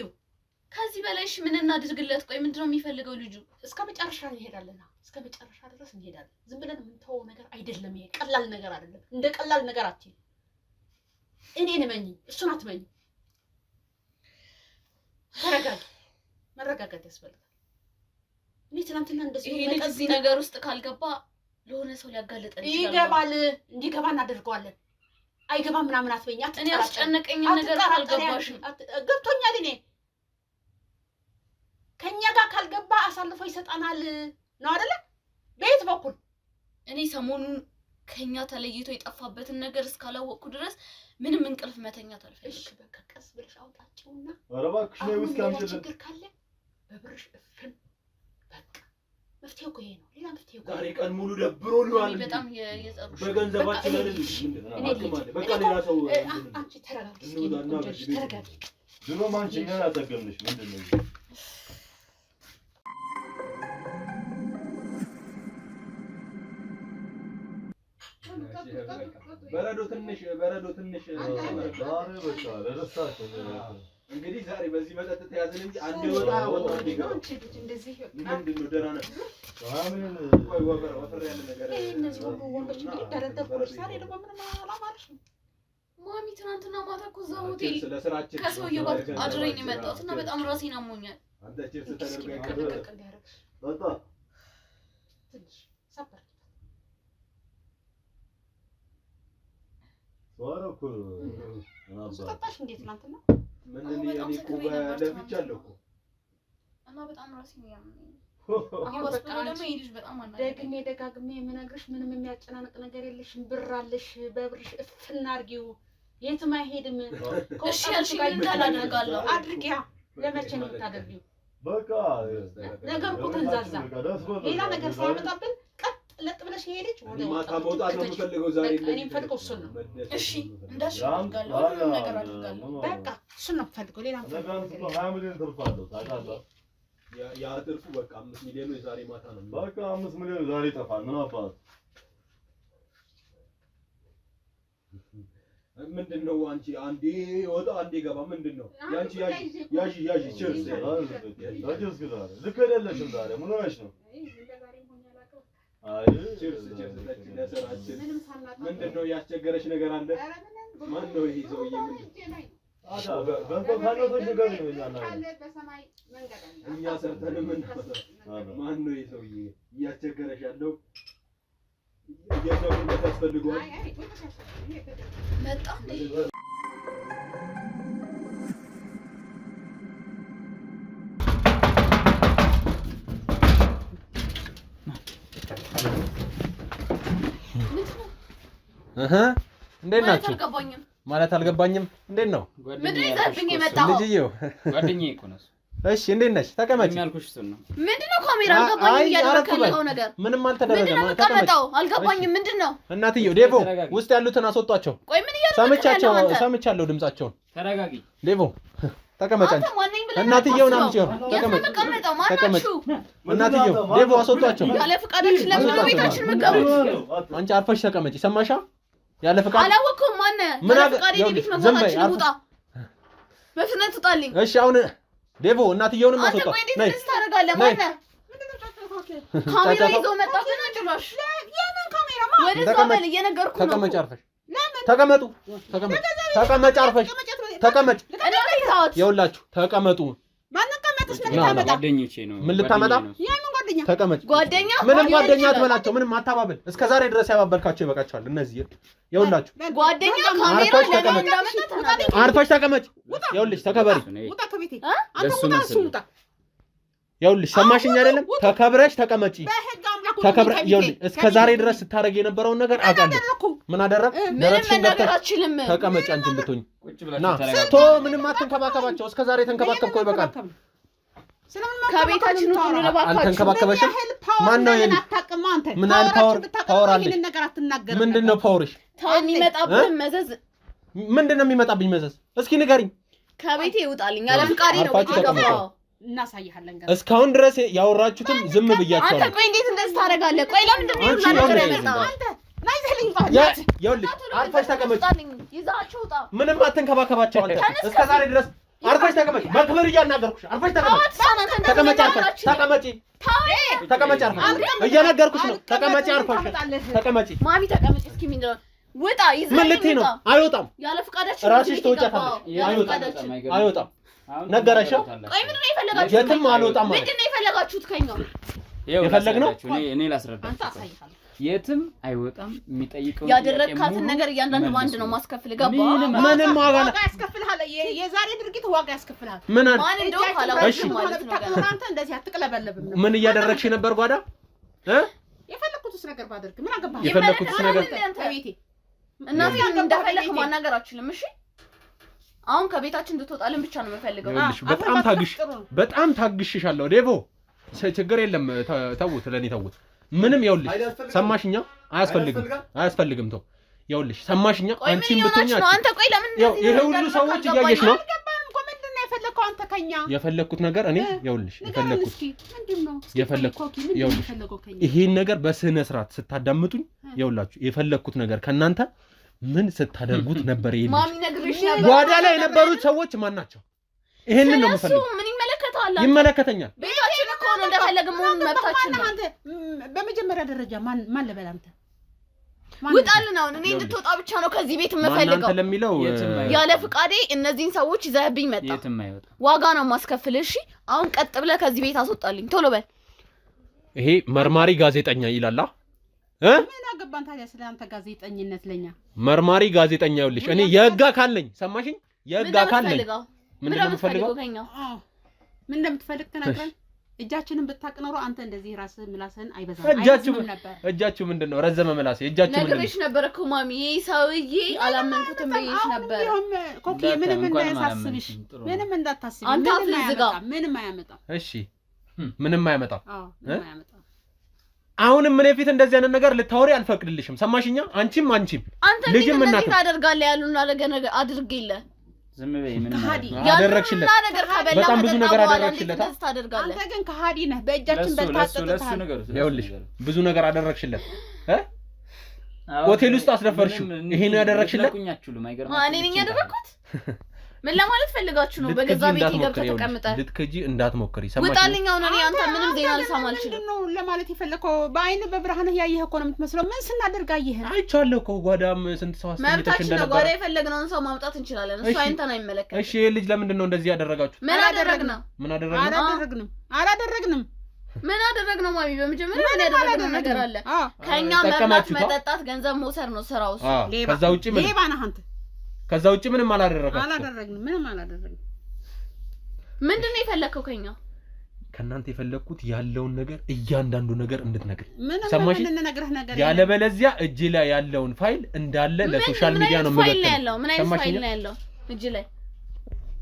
ከዚህ በላይሽ ምን እናድርግለት? ቆይ ምንድነው የሚፈልገው ልጁ? እስከ መጨረሻ እንሄዳለን። እስከ መጨረሻ ድረስ እንሄዳለን። ዝም ብለን የምንተወው ነገር አይደለም። ይሄ ቀላል ነገር አይደለም። እንደ ቀላል ነገር አትይ። እኔን እመኚ፣ እሱን አትመኚ። ተረጋጊ። መረጋጋት ያስፈልጋል። እኔ ትናንትና እንደዚህ ይሄ ልጅ እዚህ ነገር ውስጥ ካልገባ ለሆነ ሰው ሊያጋልጠን ይችላል። ይገባል። እንዲገባ እናደርገዋለን። አይገባም ምናምን አትበኛ። እኔ አስጨነቀኝ ነገር ካልገባሽም ገብቶኛል። እኔ ከኛ ጋር ካልገባ አሳልፎ ይሰጣናል ነው አይደለ? በየት በኩል እኔ ሰሞኑን ከኛ ተለይቶ የጠፋበትን ነገር እስካላወቅኩ ድረስ ምንም እንቅልፍ መተኛት አልፈልግም። እሺ በቃ ቀስ ብለሽ አውጣጭውና ኧረ እባክሽ ነው ውስጥ አምጪልኝ። ችግር ካለ በብርሽ እፍን። በቃ መፍትሄው እኮ ይሄ ነው። ሌላ መፍትሄው እኮ ዛሬ ቀን ሙሉ ደብሮን ይዋል። በጣም የጸሩሽ በገንዘባችን አይደል? በቃ ሌላ ሰው አንቺ ተረጋጊ። እስኪ ተረጋጊ። ድሮም አንቺ እኛን አጠገብንሽ። ምንድን ነው በረዶ ትንሽ ዛሬ በቃ ለደስታችን እንግዲህ ዛሬ በዚህ መጠጥ ተያዝን እንጂ አንድ ወጣ እንዲገባ እንደዚህ ምንድን ነው ደህና ነህ? ቆይ ወፈር ያለ ነገር እነዚህ ሁሉ ወንዶች እንግዲህ ደረደርኩልሽ። ዛሬ ደግሞ ምንም አላማርሽ ነው ማሚ። ትናንትና ማታ እኮ እዛ ሆቴል ስለስራችን ከሰውዬው ጋር አድሬ ነው የመጣሁት እና በጣም ራሴን አሞኛል። አንተ ቺፕስ ተደርጎ ይቀርብ በቃ ትንሽ ሰበር ወራኩ ተጣጣሽ እንዴት ትናንትና ምን እኔ እኮ ለብቻለሁ እኮ እና በጣም ራሴን ያመኛል። አሁን በቃ ደግሞ ይሄ ልጅ በጣም ደጋግሜ የምነግርሽ ምንም የሚያጨናንቅ ነገር የለሽም። ብር አለሽ፣ በብርሽ እፍና አድርጊው፣ የትም አይሄድም። እሺ ያልሽኝ እንዳላደርጋለሁ አድርጊያ። ለመቼ ነው የምታደርጊው? በቃ ነገር እኮ ተንዛዛ። ሌላ ነገር ሳያመጣብን ቀጥ ለጥ ብለሽ ይሄ ልጅ ወደ ማታ መውጣት ነው የምፈልገው ዛሬ። እኔ የምፈልገው እሱን ነው። እሺ እንዳልሽ አደርጋለሁ፣ ሁሉም ነገር አደርጋለሁ። በቃ እሱን ነው የምፈልገው፣ ሌላ ነገር 20 ሚሊዮን ትርፋለሁ ታውቃለህ። ያ ትርፉ በቃ 5 ሚሊዮን የዛሬ ማታ ነው። በቃ 5 ሚሊዮን ዛሬ ይጠፋል። ምን አባት ምንድነው? አንቺ አንዴ ወጣ አንዴ ገባ ምንድነው? ያንቺ ያዢ ቺርስ ታጅስ ግዛሬ ልክ አይደለሽም። ዛሬ ምን ሆነሽ ነው? አይ ቺርስ ለሰራችን ምንድነው ያስቸገረሽ ነገር አለ? ማን ነው ይሄ ሰውዬ? እኛ ሰርተን ምን ማን ነው ይሄ ሰውዬ እያስቸገረሽ ያለው? እየሰሩበት ያስፈልገዋል። በጣም እንዴት ናችሁ? ማለት አልገባኝም። እንዴት ነው? ምንድን ነው ይዘህብኝ የመጣኸው? ልጅዬው ጓደኛዬ እኮ ነው። እሺ እንዴት ነሽ? ተቀመጭ። የሚያልኩሽ እሱን ነው። ምንድነው ካሜራ አልገባኝም እያደረክ ያለው ነገር? ምንም አልተደረገም። ተቀመጥ። አልገባኝም። ምንድነው? እናትየው ዴቮ ውስጥ ያሉትን አስወጧቸው። ቆይ ምን እያደረክ ያለው? ሰምቻለሁ ድምጻቸውን። ተረጋጊ ዴቮ ተቀመጭ። እናትየውን አምጪው። ተቀመጭ። ተቀመጭ። እናትየው ዴቮ አስወጧቸው። ያለ ፍቃዳችን ለምን ነው ቤታችን የምትገቡት? አንቺ አርፈሽ ተቀመጪ። ሰማሻ? ያለ ፍቃድ አላወቅኩም። ማን ያለ ፍቃድ የቤት መግባታችን ውጣ። በፍጥነት ውጣልኝ። እሺ አሁን ዴቮ እናትየውንም አስወጣ። ነይ ታረጋለህ። ማን ካሜራ ይዞ መጣብና ጭራሽ የምን ካሜራ? ወደዛ በል እየነገርኩህ ነው። ተቀመጭ አርፈሽ። ተቀመጡ። ተቀመጭ አርፈሽ። ተቀመጭ። ይኸውላችሁ ተቀመጡ። ማን ተቀመጥሽ? ምን ልታመጣ? ጓደኞቼ ነው። ምን ልታመጣ? የምን ጓደኛ? ተቀመጭ። ጓደኛ ምንም ጓደኛ አትበላቸው። ምንም አታባብል። እስከ ዛሬ ድረስ ያባበልካቸው ይበቃቸዋል። እነዚህ ይኸውላችሁ ጓደኛ ካሜራ ለምን እንዳመጣ ተናገር። አርፈሽ ተቀመጭ። ይኸውልሽ ተከበሪ። ውጣ ከቤቴ አንተ ውጣ። እሱ ውጣ። ይኸውልሽ ሰማሽኝ አይደለም? ተከብረሽ ተቀመጪ። በህግ አምላክ ተከብረ ይኸውልሽ እስከ ዛሬ ድረስ ስታረግ የነበረውን ነገር አውቃለሁ። ምን አደረግ? ምንም ነገር አትችልም። ተቀመጪ። አንቺ እንድትሆኝ ቁጭ ብለሽ ና ተረጋጊ። ቶ ምንም አትንከባከባቸው። እስከ ዛሬ ተንከባከብከው ይበቃል። ከቤታችን ሁሉ ለባካችሁ አልተንከባከበሽም። ማን ነው ይሄን? ምን ያህል ፓወር አለሽ? ምንድነው ፓወርሽ? ተው የሚመጣብኝ መዘዝ ምንድነው የሚመጣብኝ መዘዝ? እስኪ ንገሪኝ። ከቤቴ ይውጣልኝ። ያለ ፍቃዴ ነው ቤት የገባው። እናሳይሃለን። እስካሁን ድረስ ያወራችሁትን ዝም ብያችኋለሁ። አንተ ቆይ እንዴት እንደዚህ ታደርጋለህ? ቆይ ለምንድን ነው ይሄን ነገር ያመጣው? አንተ ናይዘልኝ ባል ይኸውልሽ አርፈሽ ተቀመጭ። ይዛችሁ ውጣ። ምንም አትንከባከባቸው። አንተ እስከ ዛሬ ድረስ አርፈሽ ተቀመጭ። በክብር እያናገርኩሽ አርፈሽ ተቀመጭ። ተቀመጭ። አርፈሽ ተቀመጪ። ተቀመጭ። አርፈሽ እየነገርኩሽ ነው። ተቀመጪ። አርፈሽ ተቀመጪ። ማሚ ተቀመጭ። እስኪ ምንድን ነው ውጣ። ይዘህ ምን ልትይ ነው? አይወጣም። ያለ ፍቃዳችን ራስሽ ትወጫታለሽ። አይወጣም። ነገረሽ? ቆይ ምንድን ነው የፈለጋችሁት? የትም አልወጣም ማለት ምንድን ነው የፈለጋችሁት ከኛ? የፈለግነው እኔ ላስረዳችሁ። አንተ አሳይሃለሁ። የትም አይወጣም። የሚጠይቀው ያደረግካትን ነገር እያንዳንዱ ባንድ ነው ማስከፍል። ገባ? ምንም ዋጋ ያስከፍልሃል። የዛሬ ድርጊት ዋጋ ያስከፍልሃል። ምን ማን እንደው ካላወቅሽ ማለት ነው። አንተ እንደዚህ አትቅለበለብም። ምን እያደረግሽ ነበር? ጓዳ የፈለኩትስ ነገር ባደርግ ምን አገባህ? የፈለኩትስ ነገር ከቤቴ እናቴ እንደፈለክ ማናገር አልችልም። እሺ አሁን ከቤታችን እንድትወጣልን ብቻ ነው የምፈልገው። በጣም ታግሽሻለሁ ዴቮ። ችግር የለም ተውት፣ ለኔ ተውት። ምንም ይኸውልሽ ሰማሽኛ? አያስፈልግም ተው። ይኸውልሽ ሰማሽኛ? አንቺም ብትሆኛች አንተ ቆይ ለምን ይሄ ሁሉ ሰዎች እያየሽ ነው። የፈለከው አንተ ከኛ የፈለኩት ነገር እኔ ይኸውልሽ የፈለኩት ይኸውልሽ ይሄን ነገር በስነ ስርዓት ስታዳምጡኝ ይኸውላችሁ የፈለኩት ነገር ከናንተ ምን ስታደርጉት ነበር? ይሄ ማሚ ነግሬሽ ነበር። ጓዳ ላይ የነበሩት ሰዎች ማን ናቸው? ይሄንን ነው የምፈልገው። ምን ይመለከታል? ይመለከተኛል። ቤታችን እኮ ነው እንደፈለገ መሆን መብታችን ነው። አንተ በመጀመሪያ ደረጃ ማን ልበል አንተ? ውጣልን አሁን። እኔ እንድትወጣ ብቻ ነው ከዚህ ቤት የምፈልገው። ማን ለሚለው ያለ ፍቃዴ እነዚህን ሰዎች ይዘህብኝ መጣ። ዋጋ ነው ማስከፍልህ። እሺ አሁን ቀጥ ብለህ ከዚህ ቤት አስወጣልኝ ቶሎ በል። ይሄ መርማሪ ጋዜጠኛ ይላል ምን አገባን ታዲያ ስለ አንተ ጋዜጠኝነት? ለኛ መርማሪ ጋዜጠኛ ይኸውልሽ፣ እኔ የህግ አካል ነኝ። ሰማሽኝ? የህግ አካል ነኝ። ምን እንደምትፈልገው? ምን እንደምትፈልግ ተናግረን እጃችንን ብታቅነሩ አንተ እንደዚህ ራስህ ምላስህን አይበዛም። እጃችሁ ምንድነው? ረዘመ ምላስ እጃችሁ ምንድነው? ነግሬሽ ነበር እኮ ማሚ። ይሄ ሰውዬ አላመንኩትም ብዬሽ ነበር። ኮኪ ምንም እንዳያሳስብሽ፣ ምንም እንዳታስቢ። አንተ አፍዝጋ ምንም አያመጣም። እሺ ምንም አያመጣም። ምንም አያመጣም። አሁንም ምን ፊት እንደዚህ አይነት ነገር ልታወሪ አልፈቅድልሽም። ሰማሽኛ? አንቺም ልጅም እናት ታደርጋለህ ያሉና ነገር አድርጌልህ ዝም በይ። ምን አደረግሽለት? በጣም ብዙ ነገር አደረግሽለት። አንተ ግን ከሃዲ ነህ። በእጃችን በልታጠጥታል። ይኸውልሽ ብዙ ነገር አደረግሽለት። ሆቴል ውስጥ አስደፈርሽው። ይሄ ነው ያደረግሽለት? እኔ ነኝ ያደረኩት? ምን ለማለት ፈልጋችሁ ነው? በገዛ ቤት ገብተህ ተቀምጠህ ልትከጂ እንዳትሞክሪ። ሰማሽ? ውጣልኝ አሁን። እኔ አንተ ምንም ዜና ልሰማ አልችልም። ነው ለማለት የፈለከው? በአይን በብርሃንህ ያየህ እኮ ነው የምትመስለው። ምን ስናደርግ አየህ? አይቻለሁ እኮ ጓዳም ስንት ሰው አስተምተሽ እንደነበር። ጓዳ የፈለግነውን ሰው ማምጣት እንችላለን። እሱ አይንተን አይመለከትም። እሺ ይሄ ልጅ ለምንድን ነው እንደዚህ ያደረጋችሁ? ምን አደረግነው? አላደረግነው ማሚ። በመጀመሪያ ምን ያደረግነው ነገር አለ? ከኛ መብላት፣ መጠጣት፣ ገንዘብ መውሰድ ነው ስራው። ከዛ ውጪ ምን? ሌባ ነህ አንተ። ከዛ ውጪ ምንም አላደረግንም። ምንም አላደረግንም። ምንድነው የፈለከው ከኛ? ከናንተ የፈለኩት ያለውን ነገር እያንዳንዱ ነገር እንድትነግር። ሰማሽ? ነገር ያለበለዚያ እጅ ላይ ያለውን ፋይል እንዳለ ለሶሻል ሚዲያ ነው የምበተነው። ምን አይነት ፋይል ነው ያለው እጅ ላይ?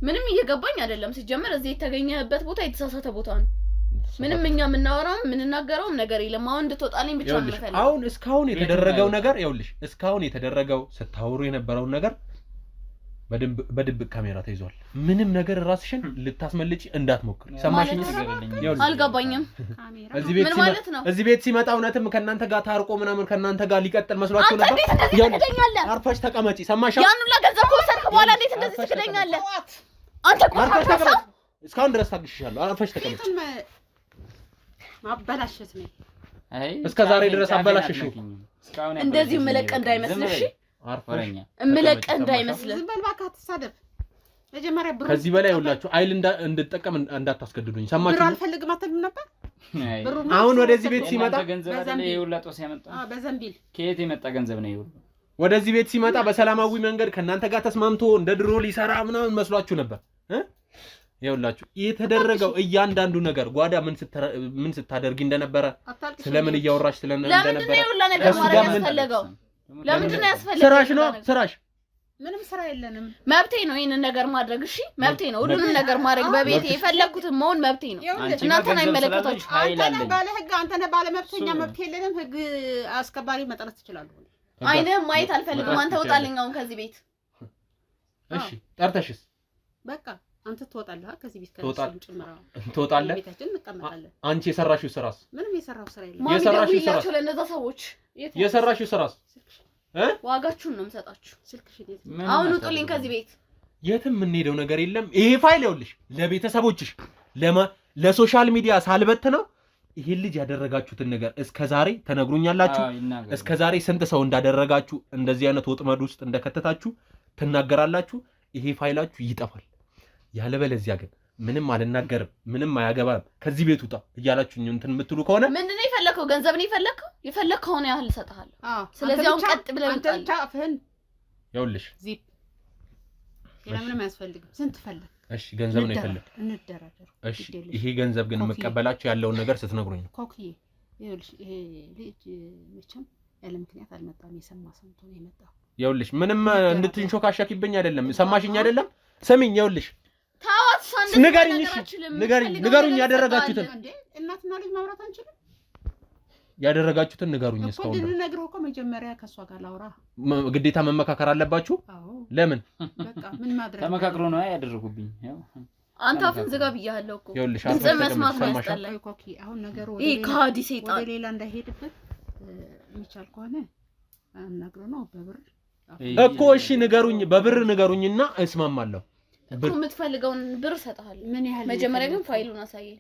ምንም እየገባኝ አይደለም። ሲጀመር እዚህ የተገኘበት ቦታ የተሳሳተ ቦታ ነው። ምንም እኛ የምናወራው የምንናገረውም ነገር የለም። አሁን እንድትወጣልኝ ብቻ ነው የምፈልገው። አሁን እስካሁን የተደረገው ነገር ይኸውልሽ፣ እስካሁን የተደረገው ስታወሩ የነበረው ነገር በድብቅ ካሜራ ተይዟል። ምንም ነገር ራስሽን ልታስመልጪ እንዳትሞክሪ። ሰማሽኝ? አልገባኝም። እዚህ ቤት ሲመጣ እውነትም ከእናንተ ጋር ታርቆ ምናምን ከእናንተ ጋር ሊቀጥል መስሏችሁ ነበር። አርፈሽ ተቀመጪ። ሰማሽ? ያን ሁላ ገንዘብ ከወሰድክ በኋላ እንዴት እንደዚህ ትክደኛለህ? አንተ አርፈሽ ተቀመጪ። እስካሁን ድረስ ታግሽሻለሁ። አርፈሽ ተቀመጪ። አበላሽት ነው። እስከ ዛሬ ድረስ አበላሽሽው። እንደዚህ መለቀ እንዳይመስልሽ። አርፈኛ እምለቀ እንዳይመስልህ። ዝም በል እባክህ፣ አትሳደብ። መጀመሪያ ብሩ ከዚህ በላይ ይኸውላችሁ አይል እንድጠቀም እንዳታስገድዱኝ። ሰማችሁ? ብሩ አልፈልግም አትልም ነበር? አሁን ወደዚህ ቤት ሲመጣ ገንዘብ አይደለ ይውላጦ ሲያመጣ? በዘንቢል ከየት የመጣ ገንዘብ ነው ይውል? ወደዚህ ቤት ሲመጣ በሰላማዊ መንገድ ከእናንተ ጋር ተስማምቶ እንደ ድሮ ሊሰራ ምናምን መስሏችሁ ነበር? ይኸውላችሁ የተደረገው እያንዳንዱ ነገር ጓዳ ምን ስታደርጊ እንደነበረ ስለምን እያወራሽ ስለነበረ ለምንድን ነው ያስፈልገው? ስራሽ ነው ስራሽ። ምንም ስራ የለንም። መብቴ ነው ይሄንን ነገር ማድረግ። እሺ መብቴ ነው ሁሉንም ነገር ማድረግ። በቤቴ የፈለኩትን መሆን መብቴ ነው። እናንተን አይመለከታችሁ። አንተ ባለ ህግ፣ አንተ ነህ ባለ መብተኛ። መብት የለንም። ህግ አስከባሪ መጥራት ትችላለህ። አይንም ማየት አልፈልግም። አንተ ውጣልኝ አሁን ከዚህ ቤት። እሺ ጠርተሽስ? በቃ አንተ ትወጣለህ ከዚህ ቤት። ትወጣለህ። ቤታችን እንቀመጣለን። አንቺ የሰራሽው ስራስ? ምንም የሰራው ስራ የለም። የሰራሽው ስራስ? ለነዛ ሰዎች የሰራሽው ስራስ? ዋጋችሁን ነው የምሰጣችሁ። አሁን ውጡልኝ ከዚህ ቤት። የትም የምንሄደው ነገር የለም። ይሄ ፋይል ይኸውልሽ ለቤተሰቦችሽ ለሶሻል ሚዲያ ሳልበት ነው። ይሄን ልጅ ያደረጋችሁትን ነገር እስከዛሬ ተነግሩኛላችሁ። እስከዛሬ ስንት ሰው እንዳደረጋችሁ እንደዚህ አይነት ወጥመድ ውስጥ እንደከተታችሁ ትናገራላችሁ። ይሄ ፋይላችሁ ይጠፋል። ያለበለዚያ ግን ምንም አልናገርም፣ ምንም አያገባም፣ ከዚህ ቤት ውጣ እያላችሁ እንትን የምትሉ ከሆነ ምንድነው የፈለከው? ገንዘብ ነው የፈለከው? የፈለከውን ያህል እሰጥሃለሁ። ስለዚህ አሁን ቀጥ ብለህ አንተ ታፍህን ይኸውልሽ ዚፕ ሌላ ምንም አያስፈልግም። ስንት ፈለክ? እሺ ገንዘብ ነው የፈለክ? እንደራደር። እሺ ይሄ ገንዘብ ግን የምቀበላችሁ ያለውን ነገር ስትነግሩኝ ነው። ኮክዬ ይኸውልሽ ይሄ ልጅ መቼም ያለ ምክንያት አልመጣም። የሰማ ሰምቶ ነው የመጣው። ይኸውልሽ ምንም እንድትንሾካሸኪብኝ አይደለም። ሰማሽኝ አይደለም? ስሚኝ ይኸውልሽ ንገሩኝ ያደረጋችሁትን። እናትና ልጅ ማውራት አንችልም? ያደረጋችሁትን ንገሩኝ። እስካሁን ልነግርህ እኮ መጀመሪያ ከሷ ጋር ላውራ። ግዴታ መመካከር አለባችሁ? ለምን? በቃ ምን ማድረግ ተመካክሮ ነው ያደረጉብኝ። አንተ አፍን ዝጋ ብያለሁ እኮ። ይኸውልሽ መስማት ነው ያስጠላኝ። አሁን ነገሩ ከሃዲ ሰይጣን ወደ ሌላ እንዳይሄድበት የሚቻል ከሆነ አናግረው ነው በብር እኮ እሺ ንገሩኝ፣ በብር ንገሩኝና እስማማለሁ። እኮ የምትፈልገውን ብር እሰጥሃለሁ። ምን ያህል መጀመሪያ ግን ፋይሉን አሳየኝ።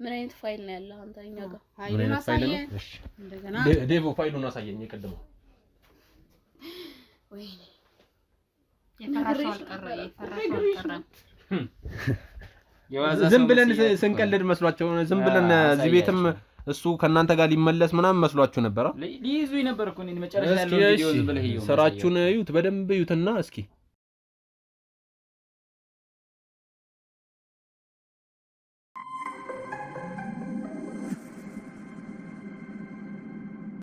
ምን አይነት ፋይል ነው ያለህ አንተ እኛ ጋር? ፋይሉን አሳየኝ። እሺ እንደገና ዴቮ ፋይሉን አሳየኝ። የቀድሞ ወይኔ የፈራሽው አልቀረ ዝም ብለን ስንቀልድ መስሏቸው ዝም ብለን እዚህ ቤትም እሱ ከናንተ ጋር ሊመለስ ምናምን መስሏችሁ ነበር። ሊይዙኝ ነበር እኮ እኔ መጨረሻ ያለው ቪዲዮ ዝም ብለህ ይዩ። ስራችሁን እዩት፣ በደንብ እዩትና እስኪ